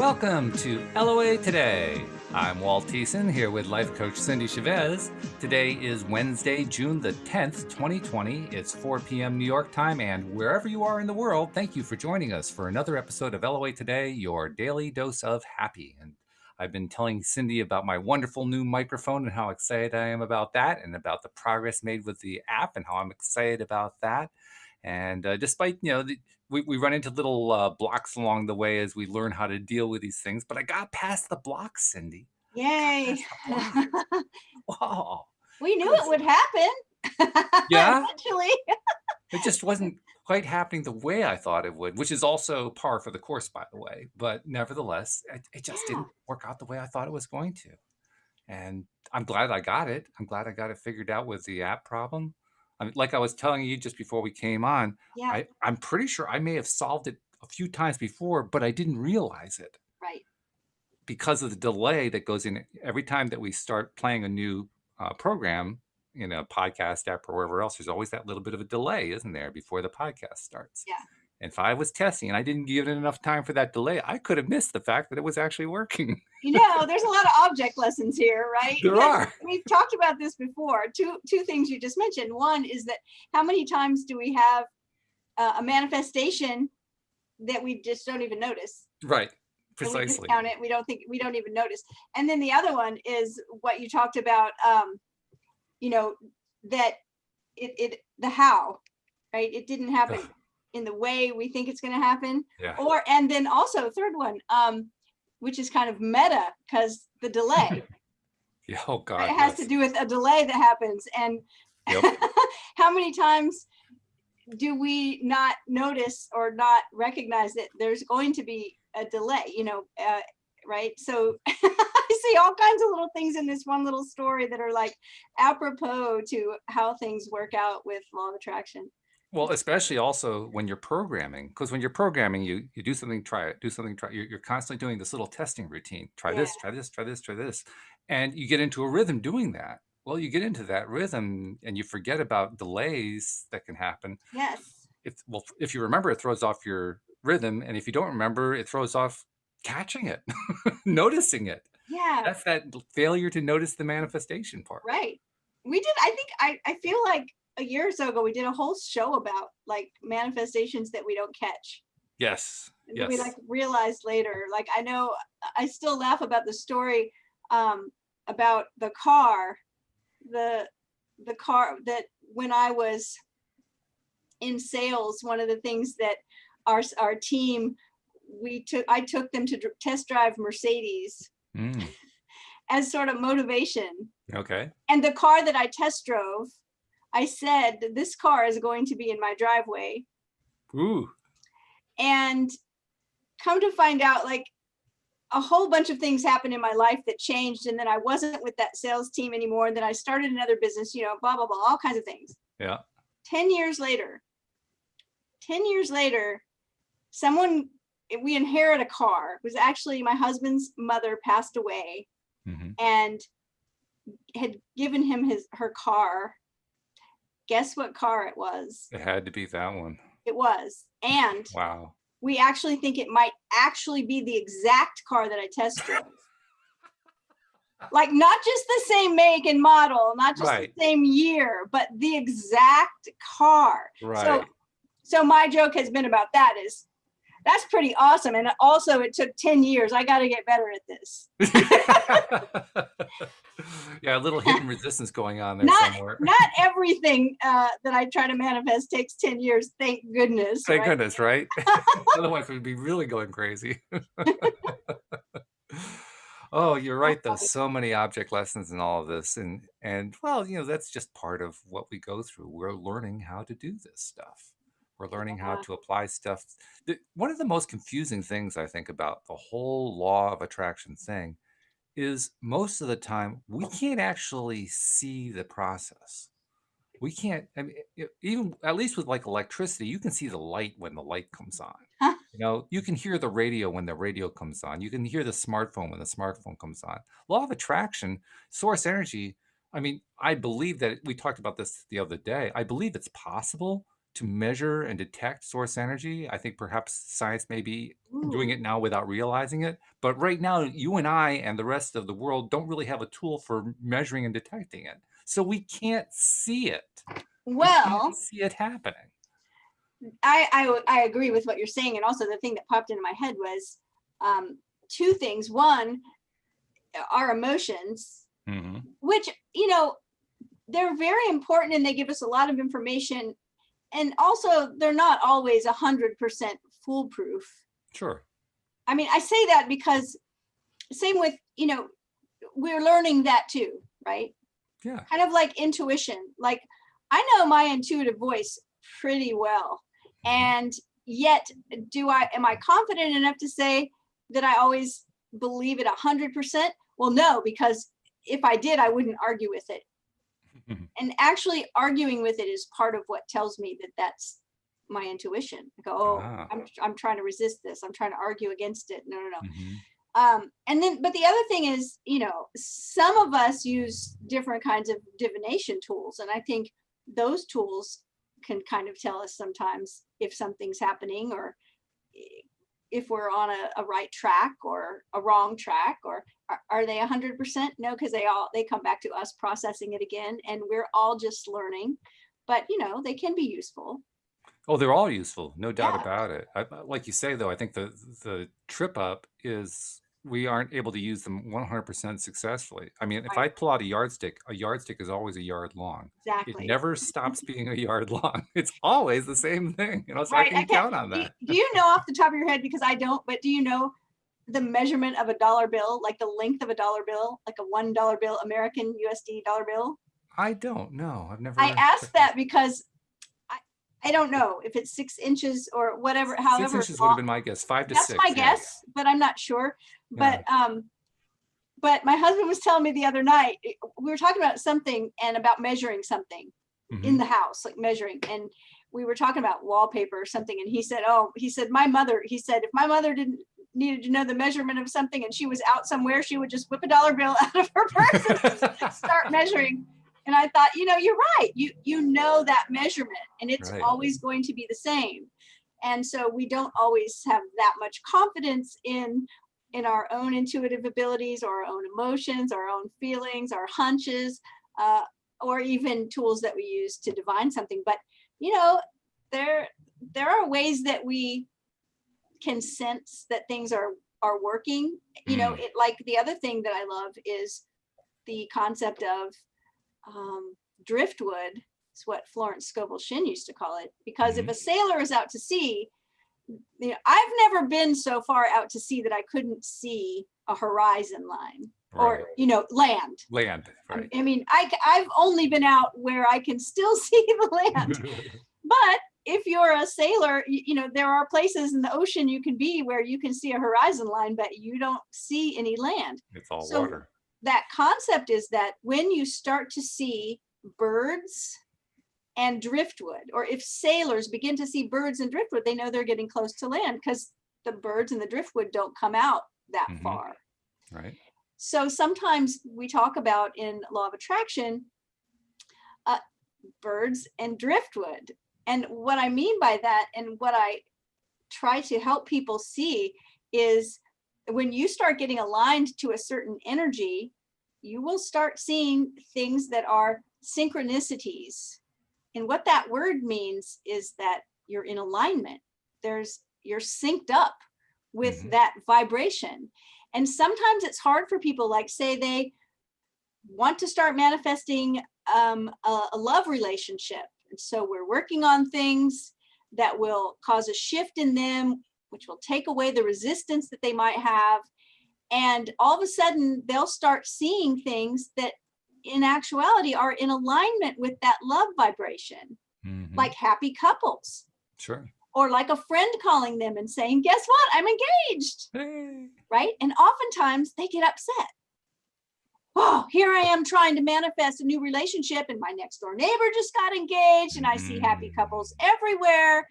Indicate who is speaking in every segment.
Speaker 1: Welcome to LOA Today. I'm Walt Thiessen here with life coach Cindy Chavez. Today is Wednesday, June the 10th, 2020. It's 4 p.m. New York time, and wherever you are in the world, thank you for joining us for another episode of LOA Today, your daily dose of happy. And I've been telling Cindy about my wonderful new microphone and how excited I am about that, and about the progress made with the app and how I'm excited about that. And despite, we run into little blocks along the way as we learn how to deal with these things. But I got past the blocks, Cindy.
Speaker 2: Yay.
Speaker 1: Wow.
Speaker 2: We knew it would happen.
Speaker 1: Yeah?
Speaker 2: Eventually.
Speaker 1: It just wasn't quite happening the way I thought it would, which is also par for the course, by the way. But nevertheless, it just didn't work out the way I thought it was going to. And I'm glad I got it. I'm glad I got it figured out with the app problem. I mean, like I was telling you just before we came on,
Speaker 2: Yeah.
Speaker 1: I'm pretty sure I may have solved it a few times before, but I didn't realize it.
Speaker 2: Right.
Speaker 1: Because of the delay that goes in every time that we start playing a new program in a podcast app or wherever else. There's always that little bit of a delay, isn't there, before the podcast starts?
Speaker 2: Yeah.
Speaker 1: And if I was testing and I didn't give it enough time for that delay, I could have missed the fact that it was actually working.
Speaker 2: There's a lot of object lessons here, right?
Speaker 1: There are.
Speaker 2: We've talked about this before. Two things you just mentioned. One is that how many times do we have a manifestation that we just don't even notice?
Speaker 1: Right.
Speaker 2: So
Speaker 1: Precisely.
Speaker 2: we discount it. We don't even notice. And then the other one is what you talked about, that the how, right? It didn't happen in the way we think it's going to happen.
Speaker 1: Yeah.
Speaker 2: And then also third one, which is kind of meta, because the delay.
Speaker 1: Yeah, oh God.
Speaker 2: It has to do with a delay that happens. And
Speaker 1: Yep.
Speaker 2: how many times do we not notice or not recognize that there's going to be a delay, right? So I see all kinds of little things in this one little story that are like apropos to how things work out with law of attraction.
Speaker 1: Well, especially also when you're programming, because when you're programming, you do something, try it, do something, try. You're constantly doing this little testing routine. Try this, try this, try this, try this, and you get into a rhythm doing that. Well, you get into that rhythm and you forget about delays that can happen.
Speaker 2: Yes.
Speaker 1: If you remember, it throws off your rhythm, and if you don't remember, it throws off catching it, noticing it.
Speaker 2: Yeah.
Speaker 1: That's that failure to notice the manifestation part.
Speaker 2: Right. We did. I feel like a year or so ago, we did a whole show about like manifestations that we don't catch.
Speaker 1: Yes. Yes.
Speaker 2: We realized later, I know I still laugh about the story about the car that when I was in sales, one of the things that our team, I took them to test drive Mercedes as sort of motivation.
Speaker 1: Okay.
Speaker 2: And the car that I test drove, I said, this car is going to be in my driveway.
Speaker 1: Ooh.
Speaker 2: And come to find out, a whole bunch of things happened in my life that changed. And then I wasn't with that sales team anymore. And then I started another business, blah, blah, blah, all kinds of things.
Speaker 1: Yeah.
Speaker 2: 10 years later, we inherit a car. It was actually my husband's mother passed away and had given him her car. Guess what car it was?
Speaker 1: It had to be that one.
Speaker 2: It was. And
Speaker 1: wow.
Speaker 2: We actually think it might actually be the exact car that I test drove. Not just the same make and model, not just the same year, but the exact car.
Speaker 1: Right.
Speaker 2: So my joke has been about that's pretty awesome. And also it took 10 years. I got to get better at this.
Speaker 1: Yeah, a little hidden resistance going on there somewhere.
Speaker 2: Not everything that I try to manifest takes 10 years. Thank goodness.
Speaker 1: Thank goodness, right? Otherwise we'd be really going crazy. Oh, you're right. There's so many object lessons in all of this. And well, that's just part of what we go through. We're learning how to do this stuff. We're learning how to apply stuff. One of the most confusing things I think about the whole law of attraction thing is most of the time we can't actually see the process. We can't, even at least with electricity, you can see the light when the light comes on.
Speaker 2: Huh?
Speaker 1: You can hear the radio when the radio comes on. You can hear the smartphone when the smartphone comes on. Law of attraction, source energy. I believe that we talked about this the other day. I believe it's possible to measure and detect source energy. I think perhaps science may be doing
Speaker 2: Ooh,
Speaker 1: it now without realizing it. But right now, you and I and the rest of the world don't really have a tool for measuring and detecting it. So we can't see it. We can't
Speaker 2: well,
Speaker 1: see it happening.
Speaker 2: I agree with what you're saying. And also the thing that popped into my head was two things. One, our emotions,
Speaker 1: Hmm.
Speaker 2: which, they're very important and they give us a lot of information. And also they're not always 100% foolproof.
Speaker 1: Sure.
Speaker 2: I mean, I say that because same with, we're learning that too, right?
Speaker 1: Yeah.
Speaker 2: Kind of like intuition. Like I know my intuitive voice pretty well.
Speaker 1: Mhm.
Speaker 2: And yet am I confident enough to say that I always believe it 100%? Well, no, because if I did, I wouldn't argue with it. And actually arguing with it is part of what tells me that that's my intuition. I go, oh,
Speaker 1: Ah.
Speaker 2: I'm trying to resist this. I'm trying to argue against it. No, no, no.
Speaker 1: Hmm.
Speaker 2: And then, but the other thing is, some of us use different kinds of divination tools. And I think those tools can kind of tell us sometimes if something's happening or if we're on a right track or a wrong track, or are they 100%? No, because they come back to us processing it again and we're all just learning, but they can be useful.
Speaker 1: Oh, they're all useful, no doubt
Speaker 2: Yeah,
Speaker 1: about it. Like you say, though, I think the trip up is we aren't able to use them 100% successfully. I mean, if
Speaker 2: right,
Speaker 1: I pull out a yardstick is always a yard long. It
Speaker 2: exactly.
Speaker 1: never stops being a yard long. It's always the same thing, so I
Speaker 2: Right.
Speaker 1: can count on that.
Speaker 2: Do you know off the top of your head, because I don't, but do you know the measurement of a dollar bill, like the length of a dollar bill, like a $1 bill, American USD dollar bill?
Speaker 1: I don't know. I've
Speaker 2: I
Speaker 1: never
Speaker 2: asked
Speaker 1: checked that.
Speaker 2: that because I, I don't know if it's 6 inches or whatever,
Speaker 1: Six
Speaker 2: however
Speaker 1: inches would have
Speaker 2: long.
Speaker 1: been my guess. Five to
Speaker 2: That's my
Speaker 1: six, yeah.
Speaker 2: guess, but I'm not sure.
Speaker 1: Yeah.
Speaker 2: But my husband was telling me the other night, we were talking about something and about measuring something in
Speaker 1: Hmm.
Speaker 2: the house, like measuring. And we were talking about wallpaper or something. And he said, if my mother didn't needed to know the measurement of something and she was out somewhere, she would just whip a dollar bill out of her purse and start measuring. And I thought, you're right. You know that measurement and it's
Speaker 1: Right.
Speaker 2: always going to be the same. And so we don't always have that much confidence in our own intuitive abilities or our own emotions, our own feelings, our hunches, or even tools that we use to divine something. But there there are ways that we can sense that things are working.
Speaker 1: Mm.
Speaker 2: It, like the other thing that I love is the concept of driftwood. It's what Florence Scovel Shinn used to call it. Because if
Speaker 1: Hmm.
Speaker 2: a sailor is out to sea, I've never been so far out to sea that I couldn't see a horizon line or,
Speaker 1: Right.
Speaker 2: land.
Speaker 1: Land. Right.
Speaker 2: I mean, I've only been out where I can still see the land. But if you're a sailor, there are places in the ocean you can be where you can see a horizon line, but you don't see any land.
Speaker 1: It's all
Speaker 2: So
Speaker 1: water.
Speaker 2: that concept is that when you start to see birds and driftwood, or if sailors begin to see birds and driftwood, they know they're getting close to land because the birds and the driftwood don't come out that
Speaker 1: Hmm.
Speaker 2: far.
Speaker 1: Right.
Speaker 2: So sometimes we talk about in law of attraction, uh, birds and driftwood. And what I mean by that, and what I try to help people see, is when you start getting aligned to a certain energy, you will start seeing things that are synchronicities. And what that word means is that you're in alignment. You're synced up with
Speaker 1: Hmm.
Speaker 2: that vibration. And sometimes it's hard for people, like say they want to start manifesting a love relationship. And so we're working on things that will cause a shift in them, which will take away the resistance that they might have. And all of a sudden, they'll start seeing things that in actuality are in alignment with that love vibration,
Speaker 1: Hmm.
Speaker 2: like happy couples,
Speaker 1: Sure.
Speaker 2: or like a friend calling them and saying, guess what? I'm engaged,
Speaker 1: Hey.
Speaker 2: right? And oftentimes they get upset. Oh, here I am trying to manifest a new relationship, and my next door neighbor just got engaged, and I see happy
Speaker 1: Mm.
Speaker 2: couples everywhere.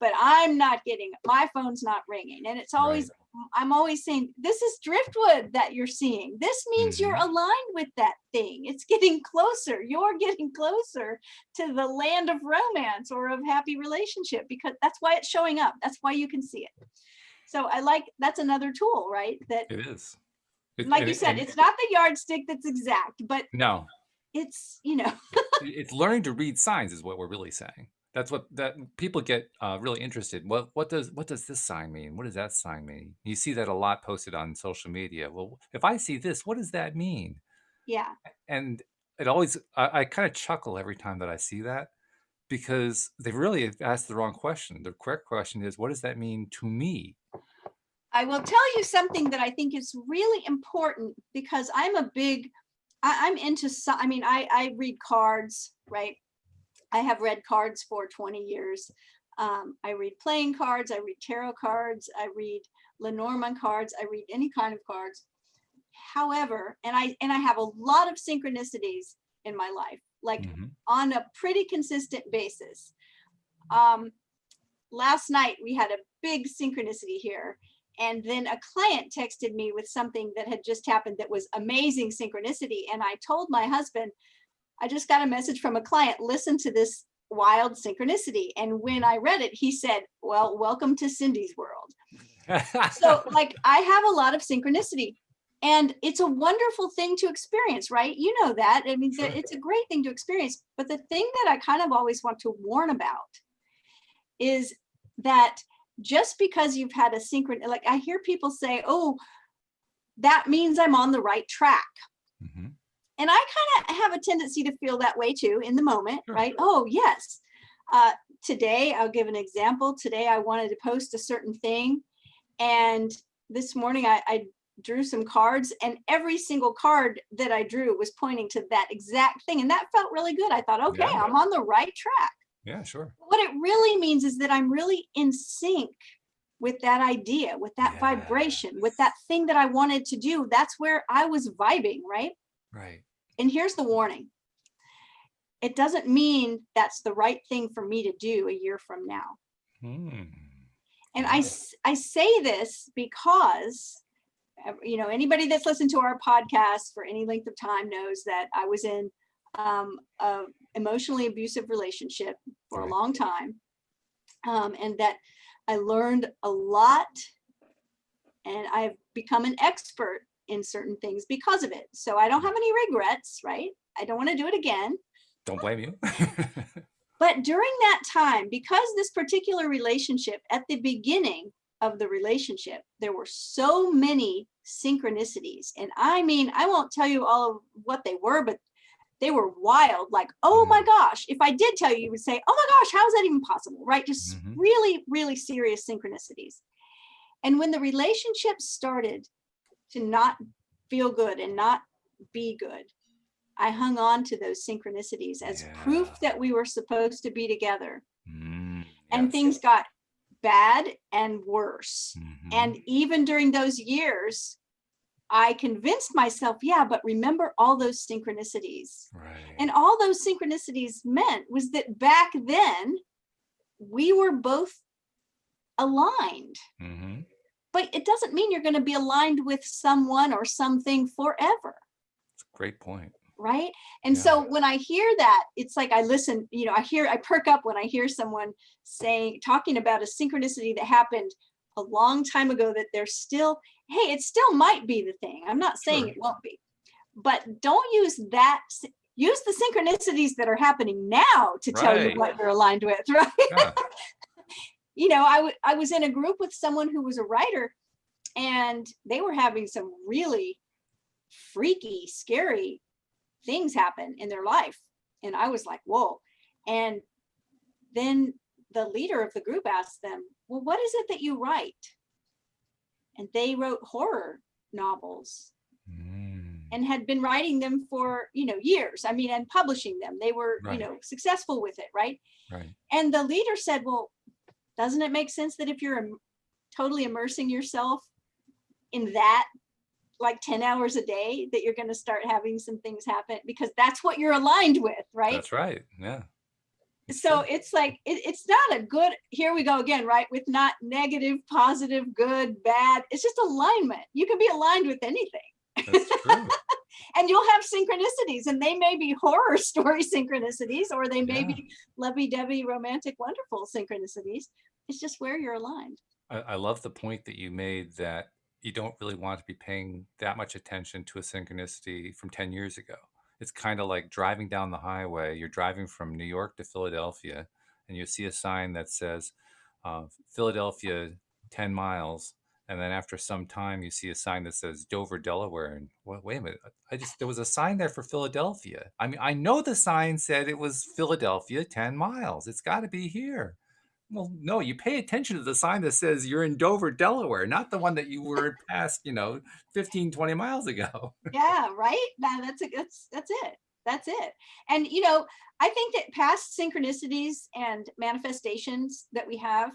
Speaker 2: but I'm not getting, my phone's not ringing. And it's always, I'm always saying, this is driftwood that you're seeing. This means you're aligned with that thing. It's getting closer. You're getting closer to the land of romance or of happy relationship, because that's why it's showing up. That's why you can see it. So I like, that's another tool, right? That
Speaker 1: It is.
Speaker 2: Like you said, it's not the yardstick that's exact, but
Speaker 1: no,
Speaker 2: it's, you know,
Speaker 1: it's learning to read signs is what we're really saying. That's what that people get really interested. What does this sign mean? What does that sign mean? You see that a lot posted on social media. Well, if I see this, what does that mean?
Speaker 2: yeah.
Speaker 1: And it always, I kind of chuckle every time that I see that, because they really have asked the wrong question. The correct question is, what does that mean to me?
Speaker 2: I will tell you something that I think is really important, because I'm a big, I'm into, I mean, I read cards, right? I have read cards for 20 years. I read playing cards, I read tarot cards, I read Lenormand cards, I read any kind of cards. However, and I have a lot of synchronicities in my life, like on a pretty consistent basis. Last night we had a big synchronicity here. And then a client texted me with something that had just happened that was amazing synchronicity. And I told my husband, I just got a message from a client, listen to this wild synchronicity. And when I read it, he said, well, welcome to Cindy's world. So like, I have a lot of synchronicity, and it's a wonderful thing to experience, right? You know that. I mean, it's a great thing to experience. But the thing that I kind of always want to warn about is that just because you've had a synchron, like I hear people say, oh, that means I'm on the right track. And I kind of have a tendency to feel that way too in the moment, right? Oh, yes. Today, I'll give an example. Today, I wanted to post a certain thing. And this morning, I drew some cards, and every single card that I drew was pointing to that exact thing. And that felt really good. I thought, okay, I'm on the right track.
Speaker 1: Yeah, sure.
Speaker 2: What it really means is that I'm really in sync with that idea, with that vibration, with that thing that I wanted to do. That's where I was vibing, right?
Speaker 1: Right.
Speaker 2: And here's the warning. It doesn't mean that's the right thing for me to do a year from now. And I say this because, you know, anybody that's listened to our podcast for any length of time knows that I was in a emotionally abusive relationship for a long time, and that I learned a lot, and I've become an expert in certain things because of it. So I don't have any regrets, right? I don't want to do it again.
Speaker 1: Don't blame you.
Speaker 2: But during that time, because this particular relationship, at the beginning of the relationship, there were so many synchronicities. And I mean, I won't tell you all of what they were, but they were wild. Like, oh my gosh, if I did tell you, you would say, oh my gosh, how is that even possible, right? Just really, really serious synchronicities. And when the relationship started to not feel good and not be good, I hung on to those synchronicities as proof that we were supposed to be together. And things got bad and worse. And even during those years, I convinced myself, yeah, but remember all those synchronicities. And all those synchronicities meant was that back then we were both aligned. But it doesn't mean you're going to be aligned with someone or something forever.
Speaker 1: That's a great point.
Speaker 2: Right. And so when I hear that, it's like I listen, you know, I perk up when I hear someone talking about a synchronicity that happened a long time ago, that they're still, hey, it still might be the thing. I'm not saying it won't be, but don't use that. Use the synchronicities that are happening now to tell you what you're aligned with, right? You know, I was in a group with someone who was a writer, and they were having some really freaky, scary things happen in their life. And I was like, whoa. And then the leader of the group asked them, well, what is it that you write? And they wrote horror novels and had been writing them for, you know, years. I mean, and publishing them. They were, you know, successful with it, right? And the leader said, well, doesn't it make sense that if you're totally immersing yourself in that, like 10 hours a day, that you're going to start having some things happen, because that's what you're aligned with, right?
Speaker 1: That's right. Yeah.
Speaker 2: So it's like, it's not a good, here we go again, right? With not negative, positive, good, bad. It's just alignment. You can be aligned with anything.
Speaker 1: That's true.
Speaker 2: And you'll have synchronicities, and they may be horror story synchronicities, or they may
Speaker 1: Yeah.
Speaker 2: be lovey-dovey, romantic, wonderful synchronicities. It's just where you're aligned.
Speaker 1: I love the point that you made that you don't really want to be paying that much attention to a synchronicity from 10 years ago. It's kind of like driving down the highway. You're driving from New York to Philadelphia, and you see a sign that says Philadelphia 10 miles. And then after some time, you see a sign that says Dover, Delaware. And wait a minute, there was a sign there for Philadelphia. I mean, I know the sign said it was Philadelphia 10 miles. It's got to be here. Well, no, you pay attention to the sign that says you're in Dover, Delaware, not the one that you were past, 15, 20 miles ago.
Speaker 2: Yeah, right. That's it. That's it. And I think that past synchronicities and manifestations that we have,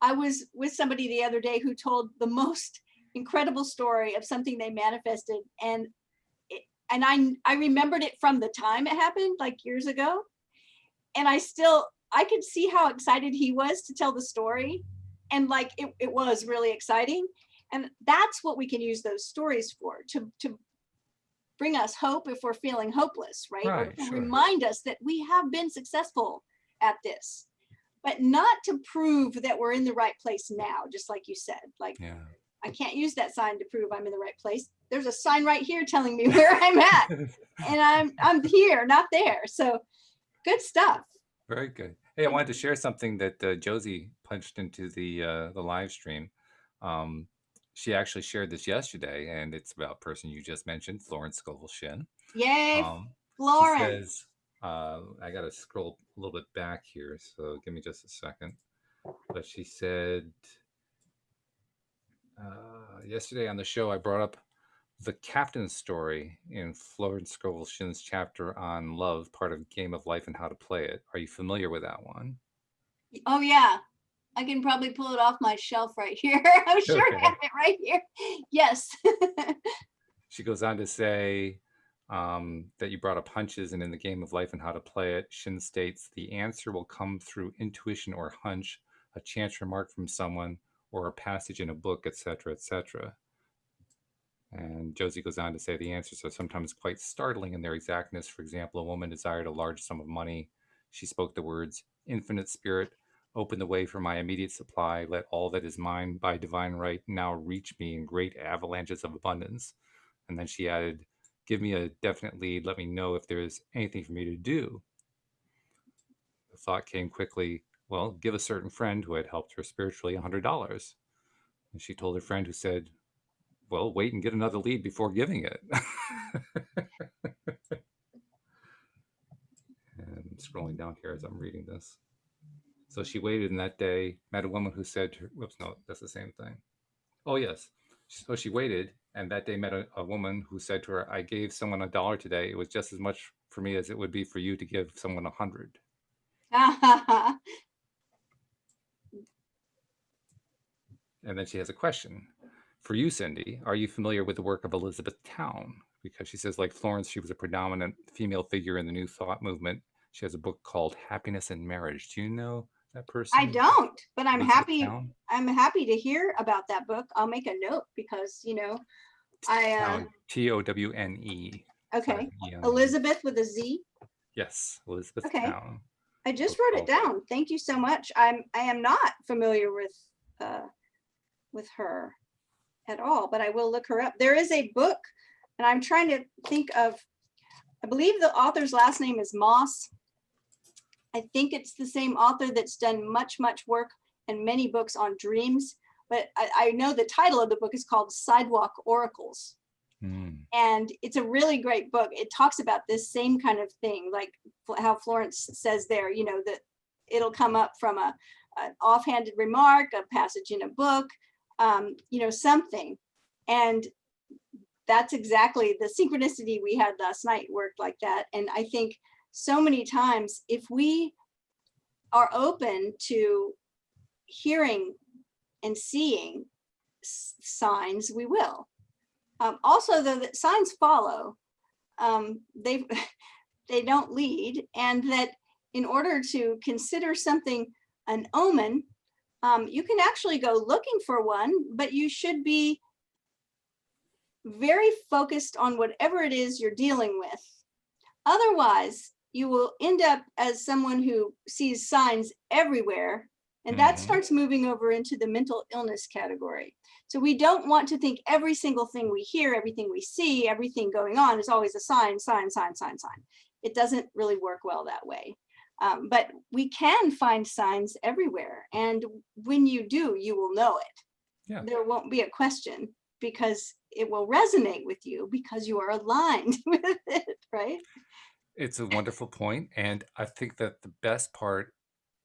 Speaker 2: I was with somebody the other day who told the most incredible story of something they manifested, and I remembered it from the time it happened, like years ago, and I could see how excited he was to tell the story, and like it was really exciting. And that's what we can use those stories for, to bring us hope if we're feeling hopeless, right?
Speaker 1: Right,
Speaker 2: Or to
Speaker 1: sure.
Speaker 2: remind us that we have been successful at this, but not to prove that we're in the right place now, just like you said. Like,
Speaker 1: Yeah.
Speaker 2: I can't use that sign to prove I'm in the right place. There's a sign right here telling me where I'm at, and I'm here, not there. So good stuff.
Speaker 1: Very good. Hey, I wanted to share something that Josie punched into the live stream. She actually shared this yesterday, and it's about a person you just mentioned, Florence Scovel Shinn.
Speaker 2: Yay,
Speaker 1: She
Speaker 2: Florence.
Speaker 1: says, I got to scroll a little bit back here, so give me just a second. But she said, yesterday on the show, I brought up the captain's story in Florence Scovel Shinn's chapter on love, part of Game of Life and How to Play It. Are you familiar with that one?
Speaker 2: Oh yeah, I can probably pull it off my shelf right here. I'm sure I have it right here. Yes.
Speaker 1: She goes on to say that you brought up hunches, and in the Game of Life and How to Play It, Shinn states the answer will come through intuition or hunch, a chance remark from someone, or a passage in a book, etc., etc. And Josie goes on to say the answers are sometimes quite startling in their exactness. For example, a woman desired a large sum of money. She spoke the words, "Infinite Spirit, open the way for my immediate supply. Let all that is mine by divine right now reach me in great avalanches of abundance." And then she added, "Give me a definite lead. Let me know if there is anything for me to do." The thought came quickly, well, give a certain friend who had helped her spiritually $100. And she told her friend, who said, well, wait and get another lead before giving it. And I'm scrolling down here as I'm reading this. So she waited, and that day met a woman who said to her, whoops, no, that's the same thing. Oh, yes. So she waited, and that day met a woman who said to her, I gave someone $1 today. It was just as much for me as it would be for you to give someone 100. And then she has a question. For you, Cindy, are you familiar with the work of Elizabeth Town? Because she says, like Florence, she was a predominant female figure in the New Thought movement. She has a book called Happiness in Marriage. Do you know that person?
Speaker 2: I don't, but I'm
Speaker 1: Elizabeth
Speaker 2: happy.
Speaker 1: Town?
Speaker 2: I'm happy to hear about that book. I'll make a note because
Speaker 1: Town, Towne.
Speaker 2: Okay,
Speaker 1: Sorry, E-N-E.
Speaker 2: Elizabeth with a Z.
Speaker 1: Yes, Elizabeth
Speaker 2: Okay.
Speaker 1: Town.
Speaker 2: I just wrote it down. Thank you so much. I am not familiar with her at all, but I will look her up. There is a book, and I'm trying to think of, I believe the author's last name is Moss. I think it's the same author that's done much work and many books on dreams, but I know the title of the book is called Sidewalk Oracles. And it's a really great book. It talks about this same kind of thing, like how Florence says there, that it'll come up from an offhanded remark, a passage in a book, something. And that's exactly the synchronicity we had last night worked like that. And I think so many times, if we are open to hearing and seeing signs, we will. Also, though, that signs follow, they don't lead, and that in order to consider something an omen, you can actually go looking for one, but you should be very focused on whatever it is you're dealing with. Otherwise, you will end up as someone who sees signs everywhere, and that starts moving over into the mental illness category. So we don't want to think every single thing we hear, everything we see, everything going on is always a sign, sign, sign, sign, sign. It doesn't really work well that way. But we can find signs everywhere. And when you do, you will know it.
Speaker 1: Yeah.
Speaker 2: There won't be a question because it will resonate with you because you are aligned with it, right?
Speaker 1: It's a wonderful point, and I think that the best part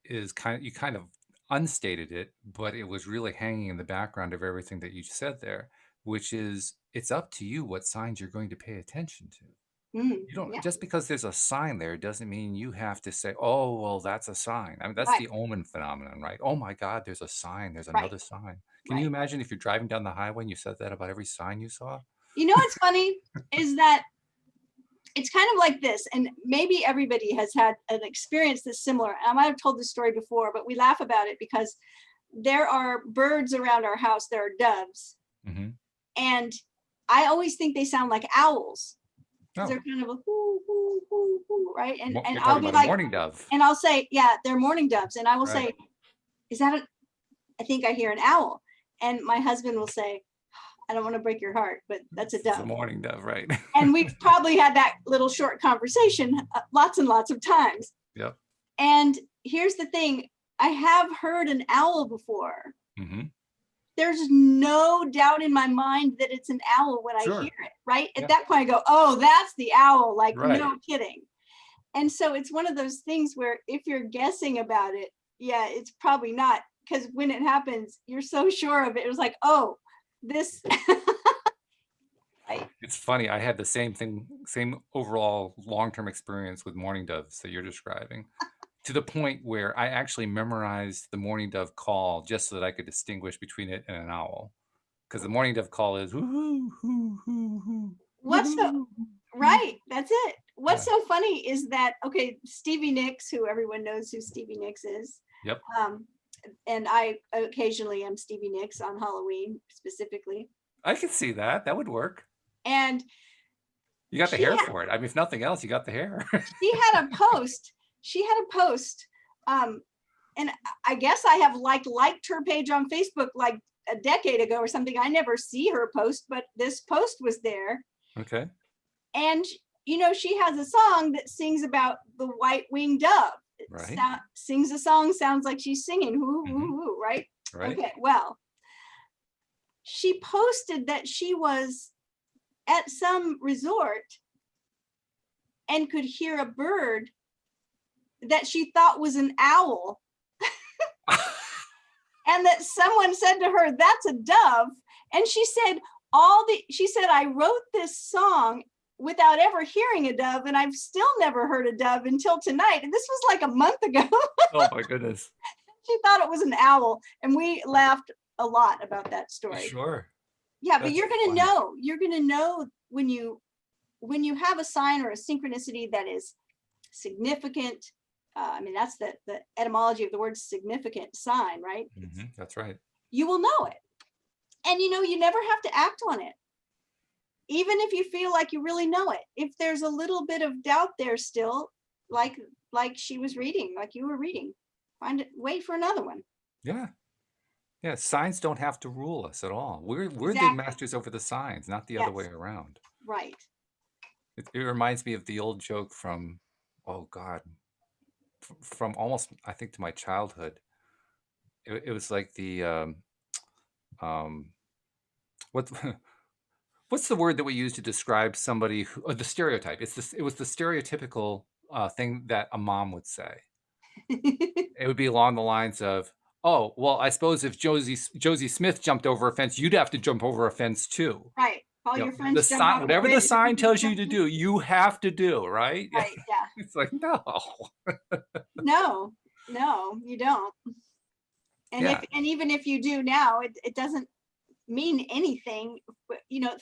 Speaker 1: is you kind of unstated it, but it was really hanging in the background of everything that you said there, which is it's up to you what signs you're going to pay attention to. You don't
Speaker 2: Yeah,
Speaker 1: just because there's a sign there doesn't mean you have to say, "Oh, well, that's a sign." I mean, that's
Speaker 2: right,
Speaker 1: the omen phenomenon, right? Oh my God, there's a sign. There's
Speaker 2: right,
Speaker 1: another sign. Can you
Speaker 2: right.
Speaker 1: imagine if you're driving down the highway and you said that about every sign you saw?
Speaker 2: You know what's funny is that it's kind of like this, and maybe everybody has had an experience that's similar. I might have told this story before, but we laugh about it because there are birds around our house. There are doves,
Speaker 1: Mm-hmm.
Speaker 2: and I always think they sound like owls because
Speaker 1: Oh,
Speaker 2: they're kind of a hoo, hoo, hoo, hoo, right? And
Speaker 1: you're
Speaker 2: I'll
Speaker 1: talking
Speaker 2: be
Speaker 1: about a
Speaker 2: like,
Speaker 1: mourning dove,
Speaker 2: and I'll say, yeah, they're mourning doves, and I will
Speaker 1: right?
Speaker 2: say, is that a? I think I hear an owl, and my husband will say, I don't want to break your heart, but that's a
Speaker 1: It's a
Speaker 2: dove.
Speaker 1: mourning dove, right?
Speaker 2: And we've probably had that little short conversation lots and lots of times.
Speaker 1: Yep.
Speaker 2: And here's the thing, I have heard an owl before.
Speaker 1: Mm-hmm.
Speaker 2: There's no doubt in my mind that it's an owl when I
Speaker 1: Sure.
Speaker 2: hear it, right? At
Speaker 1: Yeah.
Speaker 2: that point, I go, oh, that's the owl, like,
Speaker 1: Right.
Speaker 2: no kidding. And so it's one of those things where if you're guessing about it, yeah, it's probably not, because when it happens, you're so sure of it. It was like, oh, this.
Speaker 1: It's funny. I had the same thing, same overall long-term experience with mourning doves that you're describing, to the point where I actually memorized the mourning dove call just so that I could distinguish between it and an owl. Because the mourning dove call is woo hoo hoo hoo
Speaker 2: What's so
Speaker 1: woo.
Speaker 2: right? That's it. What's
Speaker 1: Yeah.
Speaker 2: so funny is that, okay, Stevie Nicks, who everyone knows who Stevie Nicks is,
Speaker 1: Yep.
Speaker 2: and I occasionally am Stevie Nicks on Halloween specifically.
Speaker 1: I could see that. That would work.
Speaker 2: And
Speaker 1: You got the
Speaker 2: she
Speaker 1: hair
Speaker 2: had,
Speaker 1: for it. I mean, if nothing else, you got the hair.
Speaker 2: she had a post. She had a post, and I guess I have liked her page on Facebook like a decade ago or something. I never see her post, but this post was there.
Speaker 1: Okay.
Speaker 2: And you know, she has a song that sings about the white-winged dove.
Speaker 1: Right.
Speaker 2: Sings a song, sounds like she's singing, whoo,
Speaker 1: Mhm.
Speaker 2: whoo, whoo, right?
Speaker 1: Right.
Speaker 2: Okay, well, she posted that she was at some resort and could hear a bird that she thought was an owl, and that someone said to her, that's a dove. And she said, I wrote this song without ever hearing a dove, and I've still never heard a dove until tonight. And this was like a month ago.
Speaker 1: Oh my goodness.
Speaker 2: She thought it was an owl, and we laughed a lot about that story.
Speaker 1: Sure.
Speaker 2: Yeah, but
Speaker 1: That's
Speaker 2: you're going to
Speaker 1: funny.
Speaker 2: know. You're going to know when you have a sign or a synchronicity that is significant. I mean, that's the etymology of the word significant, sign, right?
Speaker 1: Mhm. That's right.
Speaker 2: You will know it. And you know, you never have to act on it. Even if you feel like you really know it. If there's a little bit of doubt there still, like she was reading, like you were reading, wait for another one.
Speaker 1: Yeah. Yeah. Signs don't have to rule us at all. We're the
Speaker 2: Exactly.
Speaker 1: masters over the signs, not the other way
Speaker 2: Yes.
Speaker 1: around.
Speaker 2: Right.
Speaker 1: It reminds me of the old joke from, oh God, from almost, I think, to my childhood. It was like the what what's the word that we use to describe somebody who, the stereotype? It was the stereotypical thing that a mom would say. It would be along the lines of, "Oh, well, I suppose if Josie Smith jumped over a fence, you'd have to jump over a fence too."
Speaker 2: Right. All
Speaker 1: You
Speaker 2: your
Speaker 1: know,
Speaker 2: friends jump off
Speaker 1: whatever
Speaker 2: the
Speaker 1: the
Speaker 2: bridge.
Speaker 1: sign tells you to do, you have to do, right?
Speaker 2: Right. Yeah.
Speaker 1: It's like, no.
Speaker 2: No, you don't. And
Speaker 1: Yeah.
Speaker 2: even if you do now, it doesn't mean anything. You know,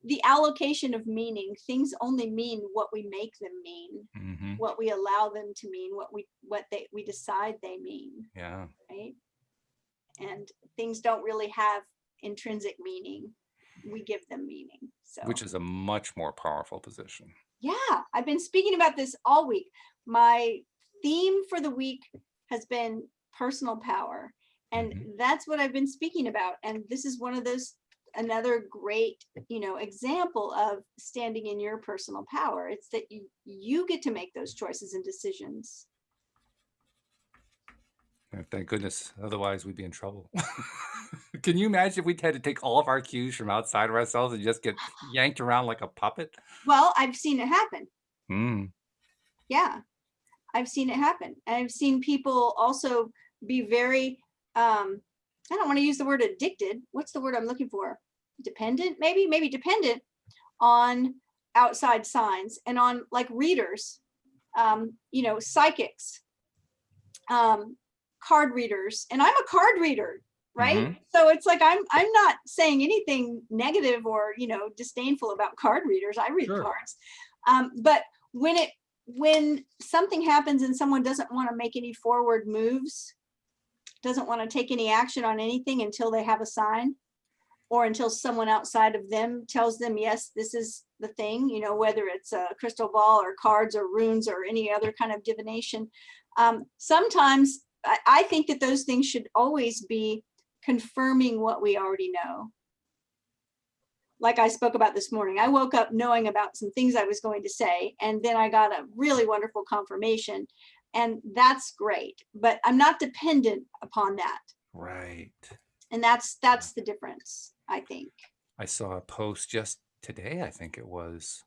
Speaker 2: the allocation of meaning, things only mean what we make them mean,
Speaker 1: Hmm.
Speaker 2: what we allow them to mean, we decide they mean,
Speaker 1: Yeah.
Speaker 2: right? And things don't really have intrinsic meaning. We give them meaning. So
Speaker 1: Which is a much more powerful position.
Speaker 2: yeah, I've been speaking about this all week. My theme for the week has been personal power. And
Speaker 1: Hmm.
Speaker 2: that's what I've been speaking about. And this is one of those, another great, example of standing in your personal power. It's that you get to make those choices and decisions.
Speaker 1: Thank goodness. Otherwise, we'd be in trouble. Can you imagine if we had to take all of our cues from outside of ourselves and just get yanked around like a puppet?
Speaker 2: Well, I've seen it happen.
Speaker 1: Mm.
Speaker 2: Yeah, I've seen it happen. And I've seen people also be very, I don't want to use the word addicted. What's the word I'm looking for? Dependent, maybe dependent on outside signs and on like readers, psychics, card readers. And I'm a card reader, right?
Speaker 1: Hmm.
Speaker 2: So it's like I'm not saying anything negative or disdainful about card readers. I read
Speaker 1: Sure.
Speaker 2: cards. But when something happens and someone doesn't want to make any forward moves, doesn't want to take any action on anything until they have a sign, or until someone outside of them tells them, yes, this is the thing, whether it's a crystal ball or cards or runes or any other kind of divination. Sometimes I think that those things should always be confirming what we already know. Like I spoke about this morning, I woke up knowing about some things I was going to say, and then I got a really wonderful confirmation, and that's great, but I'm not dependent upon that.
Speaker 1: Right.
Speaker 2: And that's the difference, I think.
Speaker 1: I saw a post just today, I think it was,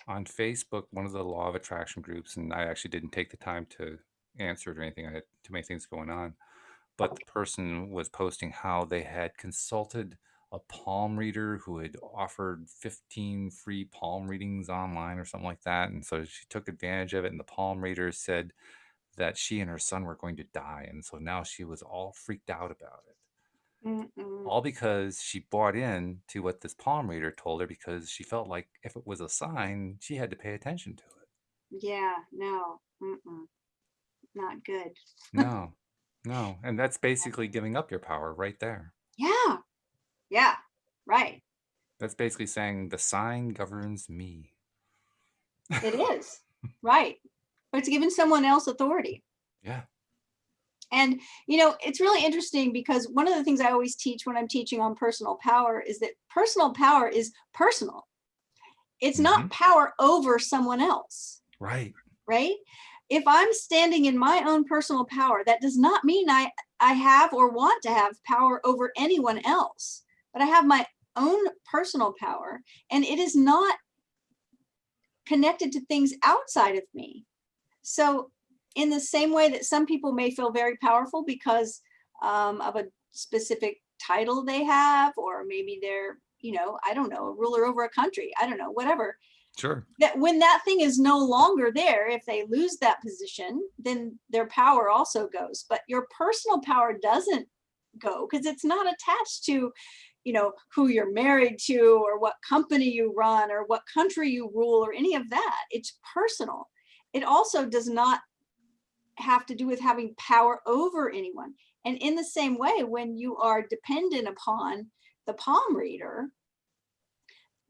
Speaker 1: on Facebook, one of the law of attraction groups, and I actually didn't take the time to answer it or anything. I had too many things going on. But the person was posting how they had consulted a palm reader who had offered 15 free palm readings online or something like that. And so she took advantage of it. And the palm reader said that she and her son were going to die. And so now she was all freaked out about it.
Speaker 2: Mm-mm.
Speaker 1: All because she bought in to what this palm reader told her because she felt like if it was a sign, she had to pay attention to it.
Speaker 2: Yeah, no, not good.
Speaker 1: No, no. And that's basically giving up your power right there.
Speaker 2: Yeah, right.
Speaker 1: That's basically saying the sign governs me.
Speaker 2: It is, right. But it's giving someone else authority.
Speaker 1: Yeah.
Speaker 2: And, it's really interesting because one of the things I always teach when I'm teaching on personal power is that personal power is personal. It's not power over someone else.
Speaker 1: Right.
Speaker 2: Right? If I'm standing in my own personal power, that does not mean I have or want to have power over anyone else, but I have my own personal power, and it is not connected to things outside of me. So in the same way that some people may feel very powerful because of a specific title they have, or maybe they're, I don't know, a ruler over a country, I don't know, whatever.
Speaker 1: Sure.
Speaker 2: That when that thing is no longer there, if they lose that position, then their power also goes. But your personal power doesn't go because it's not attached to, who you're married to or what company you run or what country you rule or any of that. It's personal. It also does not have to do with having power over anyone. And in the same way, when you are dependent upon the palm reader,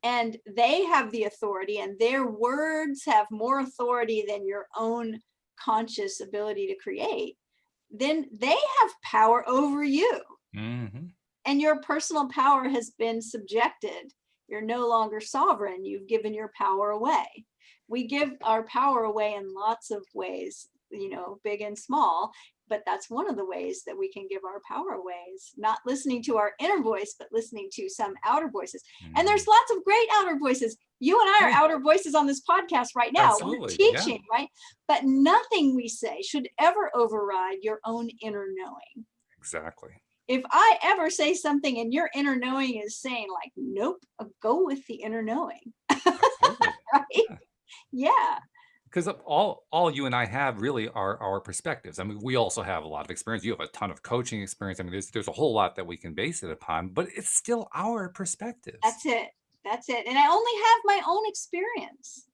Speaker 2: and they have the authority and their words have more authority than your own conscious ability to create, then they have power over you.
Speaker 1: Mm-hmm.
Speaker 2: And your personal power has been subjected. You're no longer sovereign. You've given your power away. We give our power away in lots of ways, big and small. But that's one of the ways that we can give our power away, is not listening to our inner voice, but listening to some outer voices. And there's lots of great outer voices. You and I are outer voices on this podcast right now.
Speaker 1: Absolutely.
Speaker 2: We're teaching, right? But nothing we say should ever override your own inner knowing.
Speaker 1: Exactly.
Speaker 2: If I ever say something and your inner knowing is saying like, nope, go with the inner knowing.
Speaker 1: Absolutely.
Speaker 2: Right? Yeah.
Speaker 1: Because all you and I have really are our perspectives. I mean, we also have a lot of experience. You have a ton of coaching experience. I mean, there's a whole lot that we can base it upon, but it's still our perspectives.
Speaker 2: That's it. That's it. And I only have my own experience,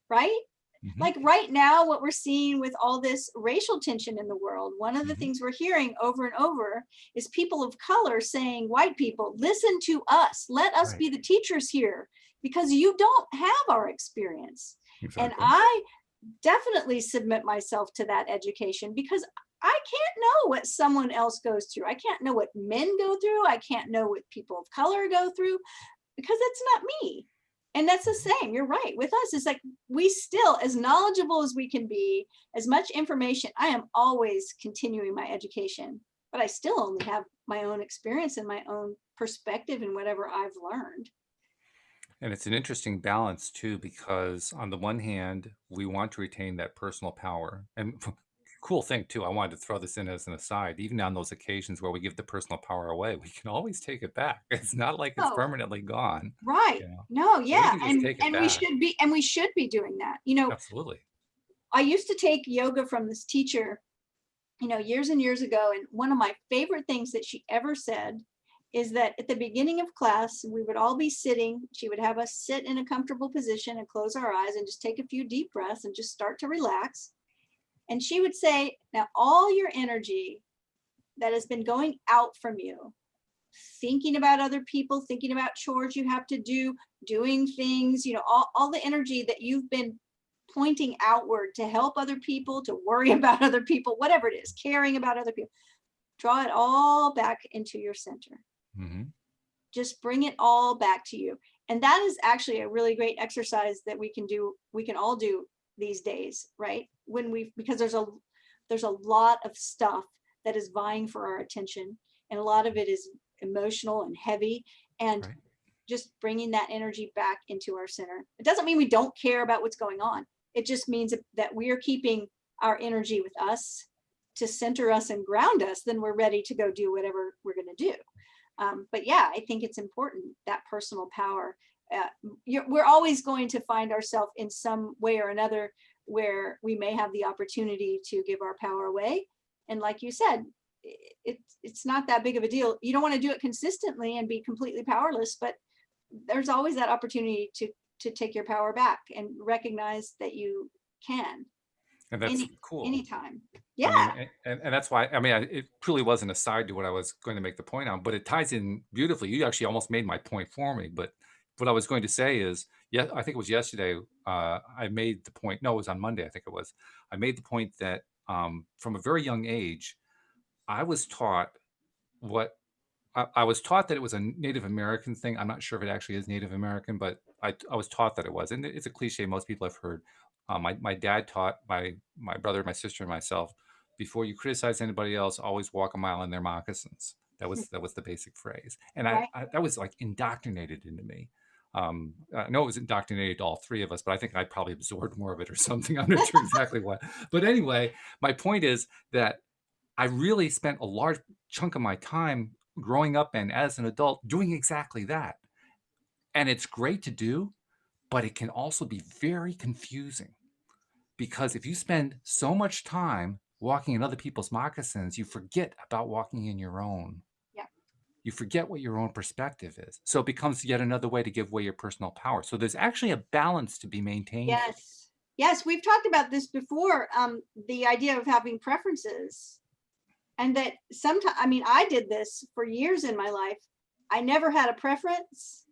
Speaker 2: right?
Speaker 1: Mhm.
Speaker 2: Like right now, what we're seeing with all this racial tension in the world, one of the
Speaker 1: Mhm.
Speaker 2: things we're hearing over and over is people of color saying, white people, listen to us, let us
Speaker 1: Right.
Speaker 2: be the teachers here, because you don't have our experience. And
Speaker 1: Exactly.
Speaker 2: I definitely submit myself to that education, because I can't know what someone else goes through. I can't know what men go through. I can't know what people of color go through, because it's not me. And that's the
Speaker 1: Mhm.
Speaker 2: same. You're right. With us, it's like we still, as knowledgeable as we can be, as much information, I am always continuing my education, but I still only have my own experience and my own perspective and whatever I've learned.
Speaker 1: And it's an interesting balance too, because on the one hand, we want to retain that personal power. And cool thing too, I wanted to throw this in as an aside. Even on those occasions where we give the personal power away, we can always take it back. It's not like it's
Speaker 2: Oh,
Speaker 1: permanently gone,
Speaker 2: right.
Speaker 1: you know.
Speaker 2: No,
Speaker 1: So we
Speaker 2: yeah.
Speaker 1: can just take it
Speaker 2: And we
Speaker 1: back.
Speaker 2: should be, and we should be doing that. You know,
Speaker 1: Absolutely.
Speaker 2: I used to take yoga from this teacher, years and years ago. And one of my favorite things that she ever said is that at the beginning of class, we would all be sitting. She would have us sit in a comfortable position and close our eyes and just take a few deep breaths and just start to relax. And she would say, now all your energy that has been going out from you, thinking about other people, thinking about chores you have to do, doing things, all the energy that you've been pointing outward to help other people, to worry about other people, whatever it is, caring about other people, draw it all back into your center.
Speaker 1: Hmm.
Speaker 2: Just bring it all back to you. And that is actually a really great exercise that we can do, we can all do these days, right? Because there's a lot of stuff that is vying for our attention, and a lot of it is emotional and heavy, and
Speaker 1: Right.
Speaker 2: just bringing that energy back into our center. It doesn't mean we don't care about what's going on. It just means that we are keeping our energy with us to center us and ground us. Then we're ready to go do whatever we're going to do. But yeah, I think it's important, that personal power. We're always going to find ourselves in some way or another where we may have the opportunity to give our power away. And like you said, it's not that big of a deal. You don't want to do it consistently and be completely powerless, but there's always that opportunity to take your power back and recognize that you can
Speaker 1: And that's cool.
Speaker 2: anytime.
Speaker 1: I
Speaker 2: Yeah.
Speaker 1: mean, and that's why, I mean, it truly wasn't a side to what I was going to make the point on, but it ties in beautifully. You actually almost made my point for me. But what I was going to say is, yeah, I think it was yesterday. I made the point. No, it was on Monday. I think it was. I made the point that from a very young age, I was taught what I was taught that it was a Native American thing. I'm not sure if it actually is Native American, but I was taught that it was. And it's a cliche most people have heard. My dad taught my brother, my sister, and myself, before you criticize anybody else, always walk a mile in their moccasins. That was the basic phrase, and
Speaker 2: Right.
Speaker 1: that was like indoctrinated into me. I know it was indoctrinated to all three of us, but I think I probably absorbed more of it or something. I'm not sure exactly what. But anyway, my point is that I really spent a large chunk of my time growing up and as an adult doing exactly that. And it's great to do, but it can also be very confusing, because if you spend so much time walking in other people's moccasins, you forget about walking in your own.
Speaker 2: Yeah.
Speaker 1: You forget what your own perspective is. So it becomes yet another way to give away your personal power. So there's actually a balance to be maintained here.
Speaker 2: Yes. Yes, we've talked about this before. The idea of having preferences, and that sometimes, I mean, I did this for years in my life. I never had a preference.